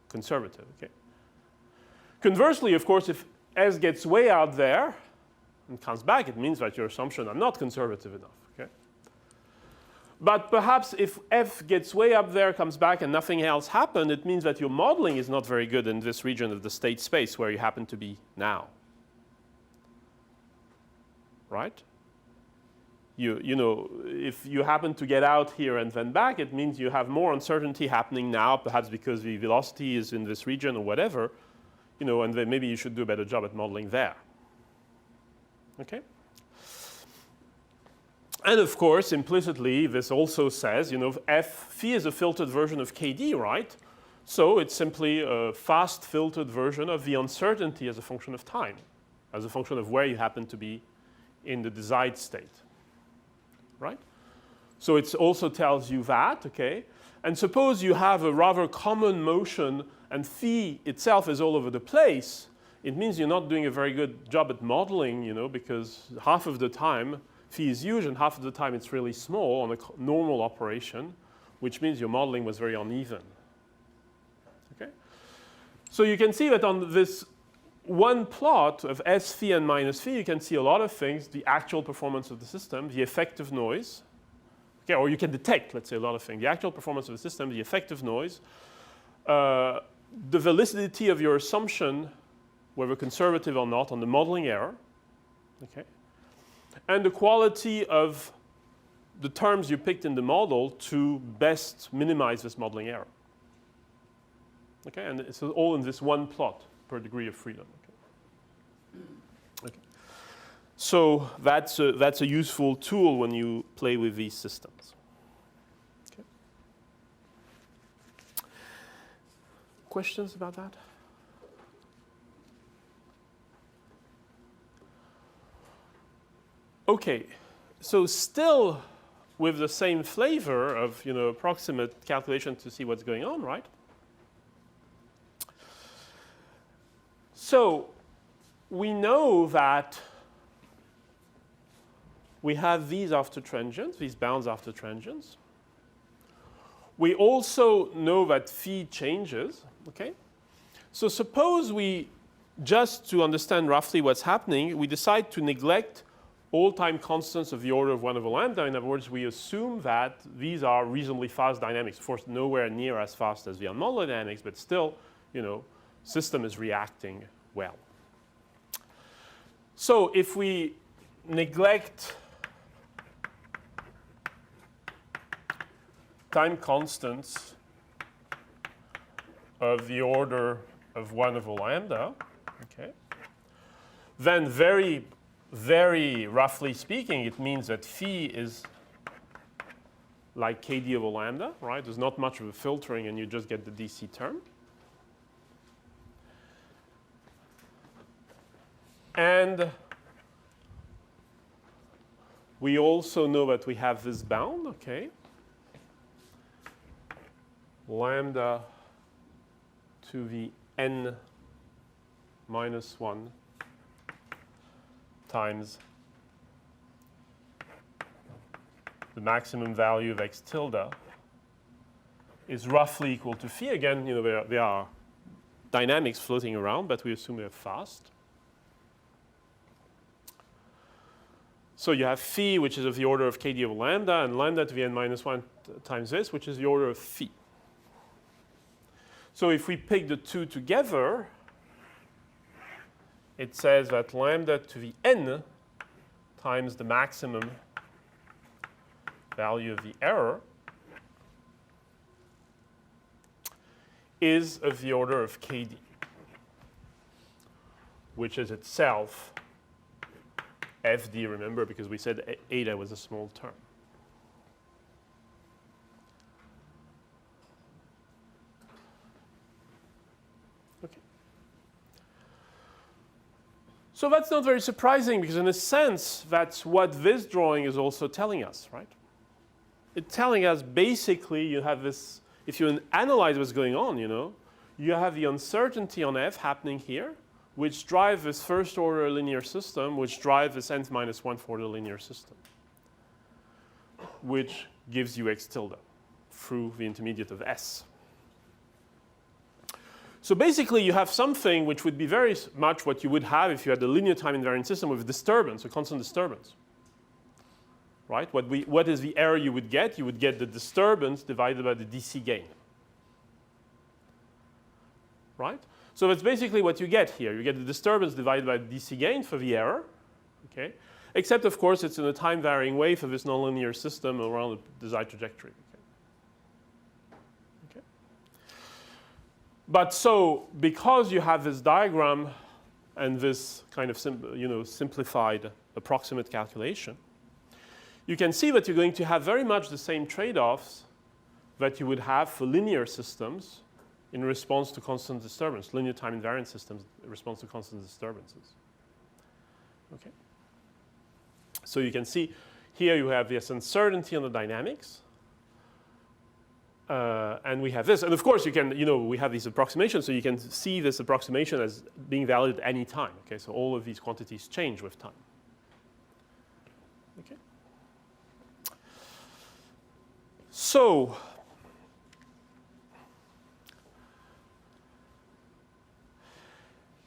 conservative, okay? Conversely, of course, if s gets way out there and comes back, it means that your assumptions are not conservative enough, okay? But perhaps if f gets way up there, comes back, and nothing else happened, it means that your modeling is not very good in this region of the state space where you happen to be now, right? You know, if you happen to get out here and then back, it means you have more uncertainty happening now, perhaps because the velocity is in this region or whatever, you know, and then maybe you should do a better job at modeling there. Okay? And of course, implicitly, this also says, you know, phi is a filtered version of KD, right? So it's simply a fast filtered version of the uncertainty as a function of time, as a function of where you happen to be in the desired state. Right? So it also tells you that, okay? And suppose you have a rather common motion and phi itself is all over the place, it means you're not doing a very good job at modeling, you know, because half of the time phi is huge and half of the time it's really small on a normal operation, which means your modeling was very uneven. Okay? So you can see that on this one plot of S phi and minus phi, you can see a lot of things, the actual performance of the system, the effective noise, okay, or you can detect, let's say, a lot of things, the actual performance of the system, the effective noise, the validity of your assumption, whether conservative or not, on the modeling error, okay, and the quality of the terms you picked in the model to best minimize this modeling error. Okay, and it's all in this one plot per degree of freedom. Okay. Okay. So that's a useful tool when you play with these systems. Okay. Questions about that? Okay, so still with the same flavor of, you know, approximate calculation to see what's going on, right? So we know that we have these after transients, these bounds after transients. We also know that phi changes, okay? So suppose we, just to understand roughly what's happening, we decide to neglect all time constants of the order of 1 over lambda. In other words, we assume that these are reasonably fast dynamics. Of course, nowhere near as fast as the unmodeled dynamics, but still, you know, system is reacting well. So if we neglect time constants of the order of 1 over lambda, okay, then very, very roughly speaking, it means that phi is like KD over lambda, right? There's not much of a filtering and you just get the DC term. And we also know that we have this bound, okay? Lambda to the n minus 1 times the maximum value of x tilde is roughly equal to phi. Again, you know, there are dynamics floating around, but we assume they're fast. So you have phi, which is of the order of KD over lambda, and lambda to the n minus 1 times this, which is the order of phi. So if we pick the two together, it says that lambda to the n times the maximum value of the error is of the order of KD, which is itself FD, remember, because we said eta was a small term. Okay. So that's not very surprising, because in a sense, that's what this drawing is also telling us, right? It's telling us basically you have this, if you analyze what's going on, you know, you have the uncertainty on F happening here, which drive this first order linear system, which drive this nth minus 1 order linear system, which gives you x tilde through the intermediate of S. So basically you have something which would be very much what you would have if you had a linear time invariant system with disturbance, a constant disturbance. Right? What is the error you would get? You would get the disturbance divided by the DC gain. Right? So that's basically what you get here. You get the disturbance divided by the DC gain for the error. Okay? Except, of course, it's in a time-varying way for this nonlinear system around the desired trajectory. Okay? But so, because you have this diagram and this kind of simplified approximate calculation, you can see that you're going to have very much the same trade-offs that you would have for linear systems in response to constant disturbance, linear time invariant systems in response to constant disturbances. Okay? So you can see here you have this uncertainty on the dynamics. And we have this. And of course, you can, we have these approximations, so you can see this approximation as being valid at any time. Okay? So all of these quantities change with time. Okay? So,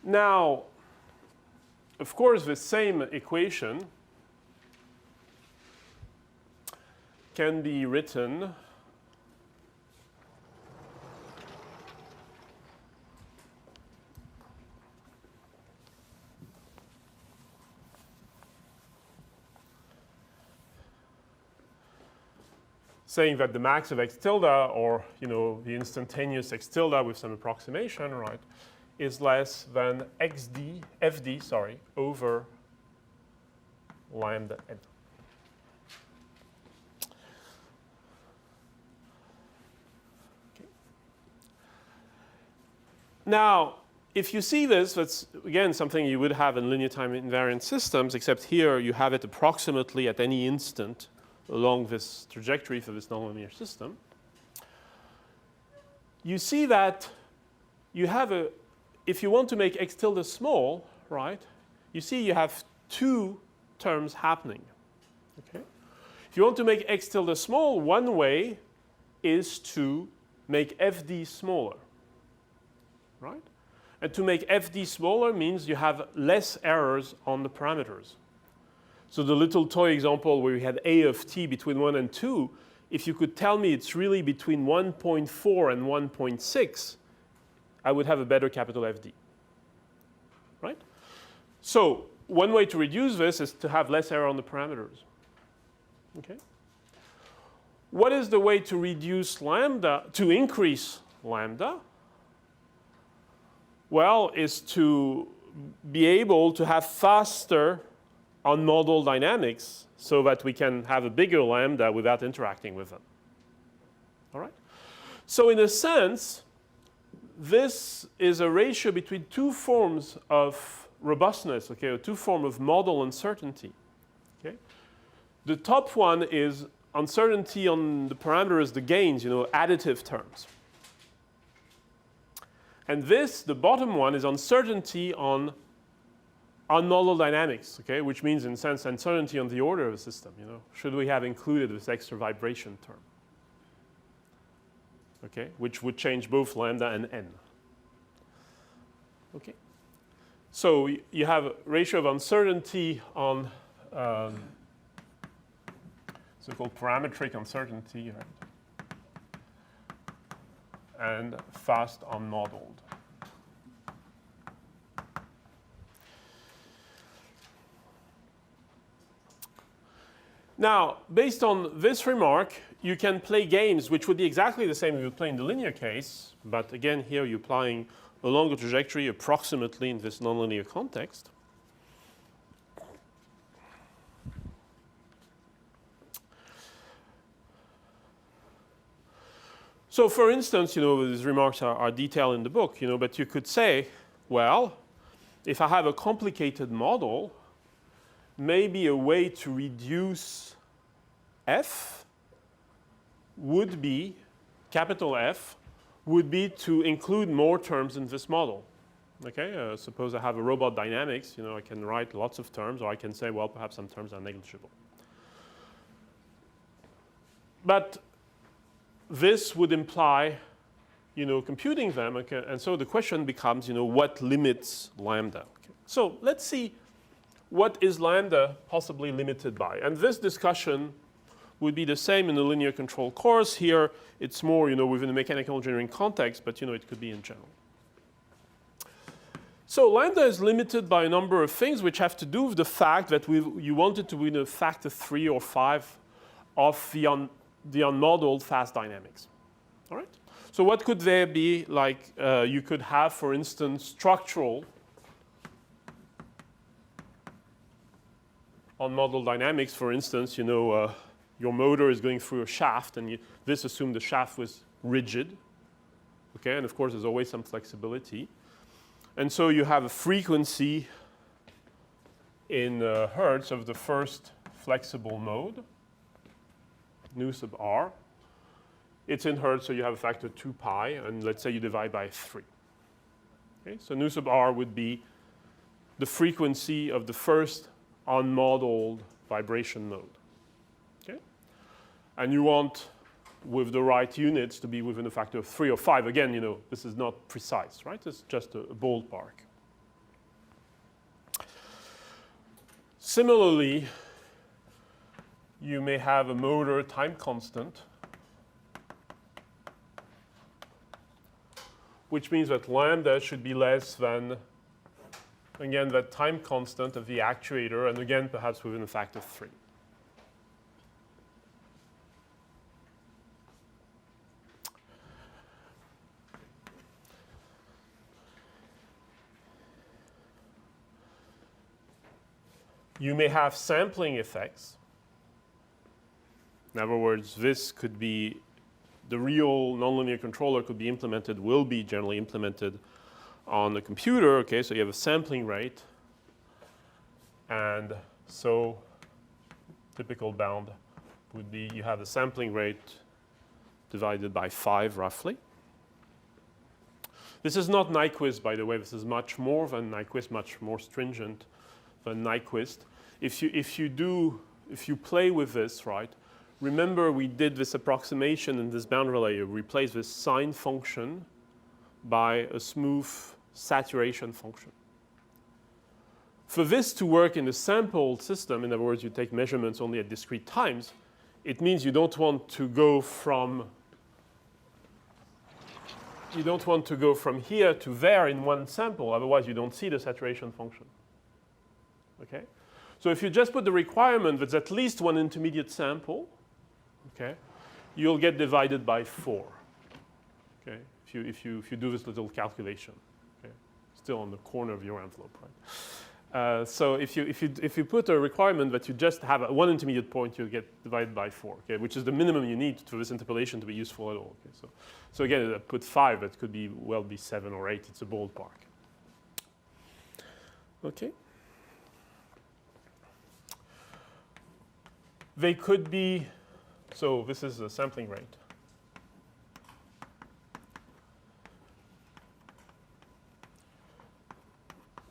now, of course, the same equation can be written saying that the max of x tilde, or the instantaneous x tilde with some approximation, right, is less than fd over lambda n. Okay. Now, if you see this, that's again something you would have in linear time invariant systems, except here you have it approximately at any instant along this trajectory for this nonlinear system. You see that you have if you want to make x tilde small, right, you see you have two terms happening. Okay? If you want to make x tilde small, one way is to make fd smaller, right? And to make fd smaller means you have less errors on the parameters. So the little toy example where we had a of t between 1 and 2, if you could tell me it's really between 1.4 and 1.6, I would have a better capital FD. Right? So one way to reduce this is to have less error on the parameters. Okay? What is the way to reduce lambda, to increase lambda? Well, is to be able to have faster on-model dynamics so that we can have a bigger lambda without interacting with them. All right? So in a sense, this is a ratio between two forms of robustness, okay, or two forms of model uncertainty. Okay? The top one is uncertainty on the parameters, the gains, additive terms. And this, the bottom one, is uncertainty on on-model dynamics, okay, which means in a sense uncertainty on the order of the system. Should we have included this extra vibration term? Okay, which would change both lambda and n. Okay, so you have a ratio of uncertainty on so-called parametric uncertainty, right? And fast unmodeled. Now, based on this remark, you can play games which would be exactly the same if you play in the linear case, but again, here you're applying a longer trajectory approximately in this nonlinear context. So for instance, these remarks are detailed in the book, but you could say, well, if I have a complicated model, maybe a way to reduce f would be, capital F, would be to include more terms in this model. Okay, suppose I have a robot dynamics, I can write lots of terms, or I can say, well, perhaps some terms are negligible. But this would imply, computing them, okay, and so the question becomes, what limits lambda? Okay. So let's see what is lambda possibly limited by. And this discussion would be the same in the linear control course. Here, it's more, within the mechanical engineering context, but, it could be in general. So lambda is limited by a number of things which have to do with the fact that you want it to be a factor 3 or 5 of the unmodeled fast dynamics. All right? So what could there be? Like you could have, for instance, structural unmodeled dynamics. For instance, your motor is going through a shaft, and this assumed the shaft was rigid. Okay, and of course, there's always some flexibility. And so you have a frequency in hertz of the first flexible mode, nu sub r. It's in hertz, so you have a factor 2 pi, and let's say you divide by 3. Okay, so nu sub r would be the frequency of the first unmodeled vibration mode. Okay? And you want, with the right units, to be within a factor of 3 or 5. Again, this is not precise, right? It's just a ballpark. Similarly, you may have a motor time constant, which means that lambda should be less than, again, that time constant of the actuator, and again, perhaps within a factor of 3. You may have sampling effects. In other words, this could be the real nonlinear controller could be implemented, will be generally implemented on the computer. Okay, so you have a sampling rate, and so typical bound would be you have a sampling rate divided by 5 roughly. This is not Nyquist, by the way. This is much more than Nyquist, much more stringent than Nyquist. If you play with this, right? Remember, we did this approximation in this boundary layer. We replaced this sine function by a smooth saturation function. For this to work in a sampled system, in other words, you take measurements only at discrete times, it means you don't want to go from here to there in one sample. Otherwise, you don't see the saturation function. Okay? So if you just put the requirement that's at least one intermediate sample, okay, you'll get divided by 4. Okay, if you do this little calculation, okay, still on the corner of your envelope, right? So if you put a requirement that you just have one intermediate point, you'll get divided by 4, okay, which is the minimum you need for this interpolation to be useful at all. Okay, so again, I put 5, that could be 7 or 8. It's a ballpark. Okay. They could be, so this is the sampling rate.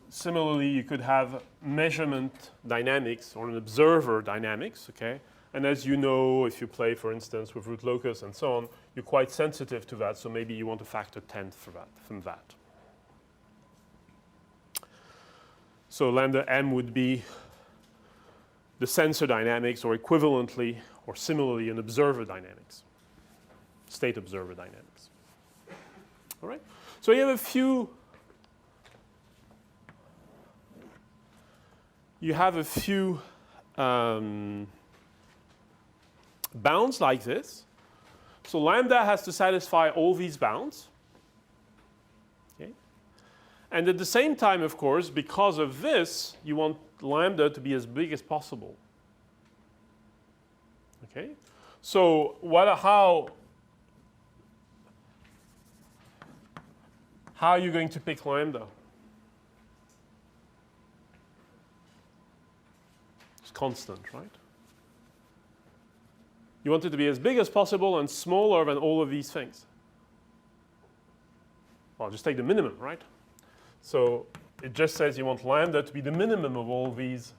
Similarly, you could have measurement dynamics or an observer dynamics, okay? And as you know, if you play, for instance, with root locus and so on, you're quite sensitive to that, so maybe you want a factor 10 from that. So lambda m would be the sensor dynamics, or equivalently or similarly an observer dynamics, state observer dynamics. All right? So you have a few bounds like this. So lambda has to satisfy all these bounds. Okay? And at the same time, of course, because of this, you want lambda to be as big as possible. Okay? So how are you going to pick lambda? It's constant, right? You want it to be as big as possible and smaller than all of these things. Well, just take the minimum, right? So it just says you want lambda to be the minimum of all these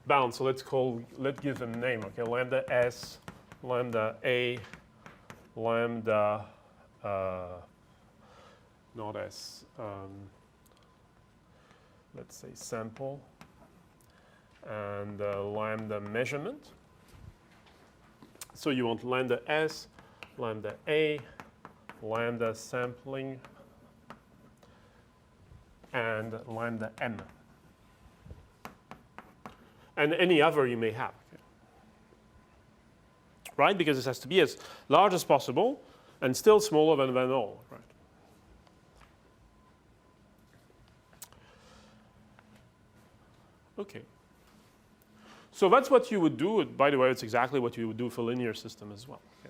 bounds. So let's give them a name. Okay, lambda S, lambda A, lambda not S. Let's say sample, and lambda measurement. So you want lambda S, lambda A, lambda sampling, and lambda M. And any other you may have. Okay. Right? Because this has to be as large as possible and still smaller than all. Right? Okay. So that's what you would do. By the way, it's exactly what you would do for a linear system as well. Okay.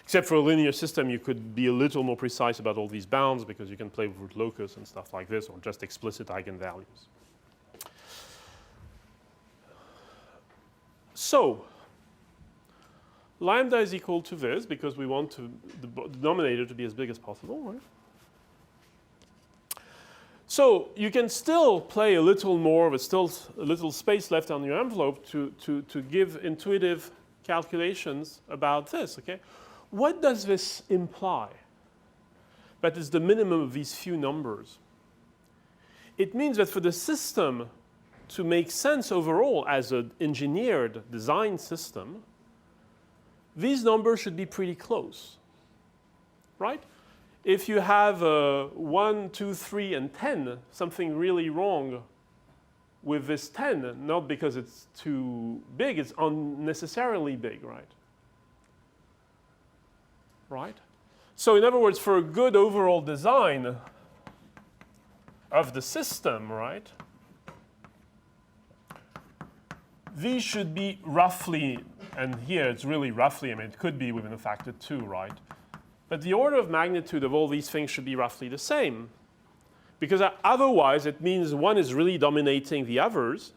Except for a linear system, you could be a little more precise about all these bounds because you can play with root locus and stuff like this, or just explicit eigenvalues. So lambda is equal to this because we want the denominator to be as big as possible, right? So you can still play a little more, but still a little space left on your envelope to give intuitive calculations about this, okay? What does this imply? That is the minimum of these few numbers. It means that for the system to make sense overall as an engineered design system, these numbers should be pretty close, right? If you have 1, 2, 3, and 10, something really wrong with this 10, not because it's too big, it's unnecessarily big, right? Right? So in other words, for a good overall design of the system, right, these should be roughly, and here it's really roughly, I mean, it could be within a factor 2, right? But the order of magnitude of all these things should be roughly the same. Because otherwise, it means one is really dominating the others.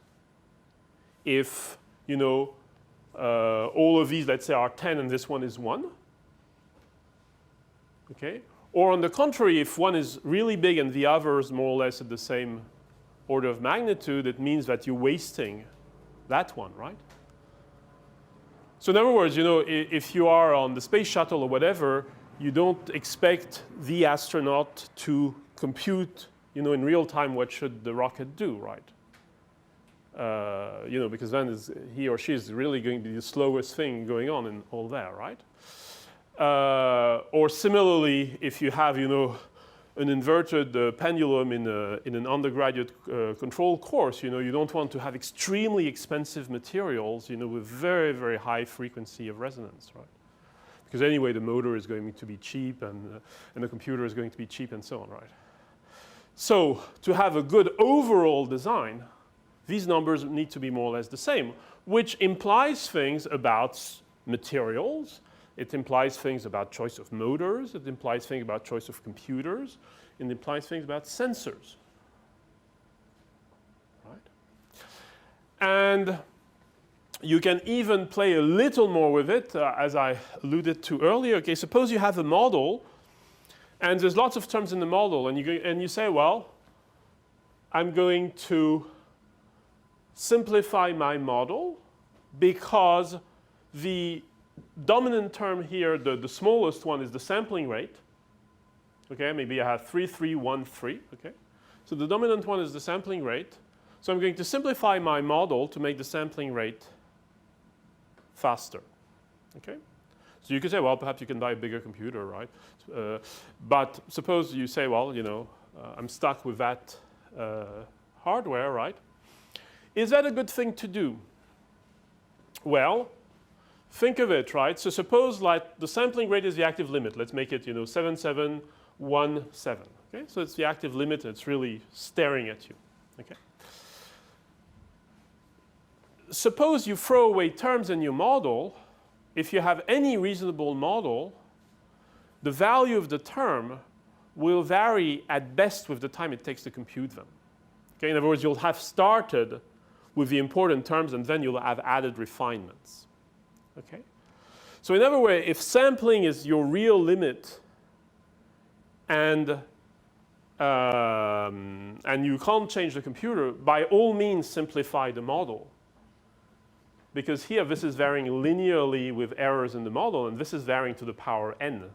If, you know, all of these, let's say, are 10 and this one is 1. Okay? Or on the contrary, if one is really big and the other is more or less at the same order of magnitude, it means that you're wasting that one, right? So in other words, you know, if you are on the space shuttle or whatever, you don't expect the astronaut to compute, you know, in real time what should the rocket do, right? You know, because then he or she is really going to be the slowest thing going on in all there, right? Or similarly, if you have, you know, an inverted pendulum in an undergraduate control course, you know, you don't want to have extremely expensive materials, you know, with very, very high frequency of resonance, right? Because anyway, the motor is going to be cheap and the computer is going to be cheap and so on, right? So to have a good overall design, these numbers need to be more or less the same, which implies things about materials. It implies things about choice of motors. It implies things about choice of computers. It implies things about sensors, right? And you can even play a little more with it, as I alluded to earlier. Okay, suppose you have a model, and there's lots of terms in the model, and you say, well, I'm going to simplify my model because the dominant term here, the smallest one, is the sampling rate. Okay, maybe I have 3, 3, 1, 3. Okay, so the dominant one is the sampling rate. So I'm going to simplify my model to make the sampling rate faster. Okay, so you could say, well, perhaps you can buy a bigger computer, right? But suppose you say, well, you know, I'm stuck with that hardware, right? Is that a good thing to do? Well, think of it, right? So suppose like the sampling rate is the active limit. Let's make it, you know, 7717. Okay, so it's the active limit. And it's really staring at you. Okay. Suppose you throw away terms in your model. If you have any reasonable model, the value of the term will vary at best with the time it takes to compute them. Okay, in other words, you'll have started with the important terms and then you'll have added refinements. Okay? So in other words, if sampling is your real limit and and you can't change the computer, by all means simplify the model. Because here this is varying linearly with errors in the model, and this is varying to the power n.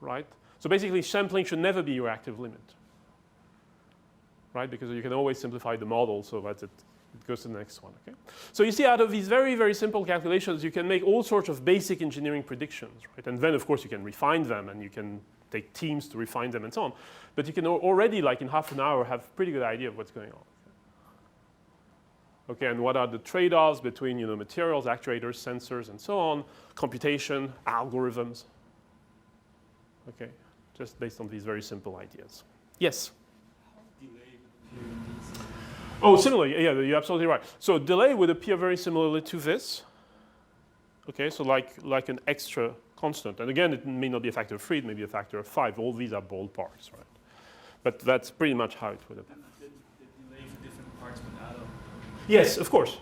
Right? So basically sampling should never be your active limit. Right? Because you can always simplify the model so that it goes to the next one. Okay? So you see, out of these very, very simple calculations, you can make all sorts of basic engineering predictions. Right? And then, of course, you can refine them, and you can take teams to refine them and so on. But you can already, like in half an hour, have a pretty good idea of what's going on. Okay, and what are the trade-offs between materials, actuators, sensors, and so on, computation, algorithms. Okay, just based on these very simple ideas. Yes? Delay would appear in these. Oh, similarly, yeah, you're absolutely right. So delay would appear very similarly to this. Okay, so like an extra constant. And again, it may not be a factor of 3, it may be a factor of 5. All these are ballparks, right? But that's pretty much how it would appear. The delay for different parts would add up. Yes, of course.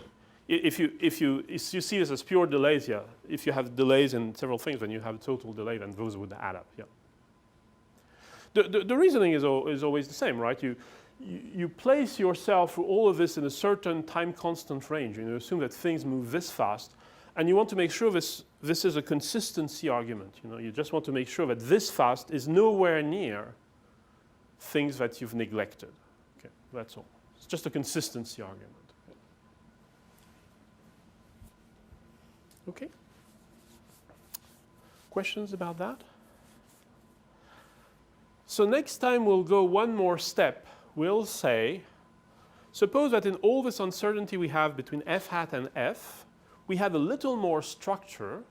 If you see this as pure delays, yeah. If you have delays in several things, then you have a total delay, then those would add up, yeah. The reasoning is always the same, right? You place yourself through all of this in a certain time constant range. You assume that things move this fast, and you want to make sure this is a consistency argument. You just want to make sure that this fast is nowhere near things that you've neglected. Okay, that's all. It's just a consistency argument. Okay. Questions about that? So next time we'll go one more step. We'll say, suppose that in all this uncertainty we have between f hat and f, we have a little more structure.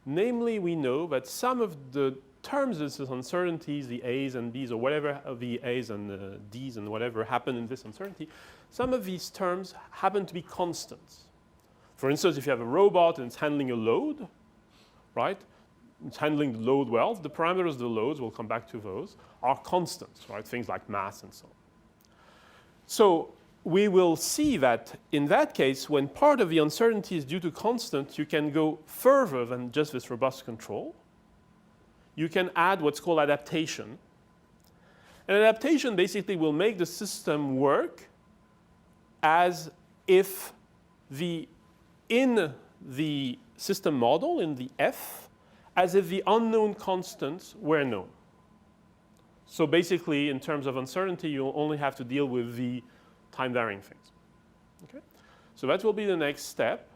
Namely, we know that some of the terms of these uncertainties, the a's and b's or whatever, the a's and the d's and whatever happen in this uncertainty, some of these terms happen to be constants. For instance, if you have a robot and it's handling a load, right? It's handling the load well. The parameters of the loads, we'll come back to those, are constants, right? Things like mass and so on. So we will see that in that case, when part of the uncertainty is due to constant, you can go further than just this robust control. You can add what's called adaptation. And adaptation basically will make the system work as if in the system model, in the F, as if the unknown constants were known. So basically, in terms of uncertainty, you'll only have to deal with the time-varying things. Okay? So that will be the next step.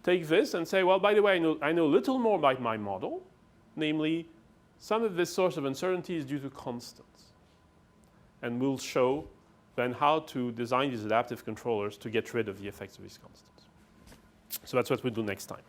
Take this and say, well, by the way, I know a little more about my model. Namely, some of this source of uncertainty is due to constants. And we'll show then how to design these adaptive controllers to get rid of the effects of these constants. So that's what we'll do next time.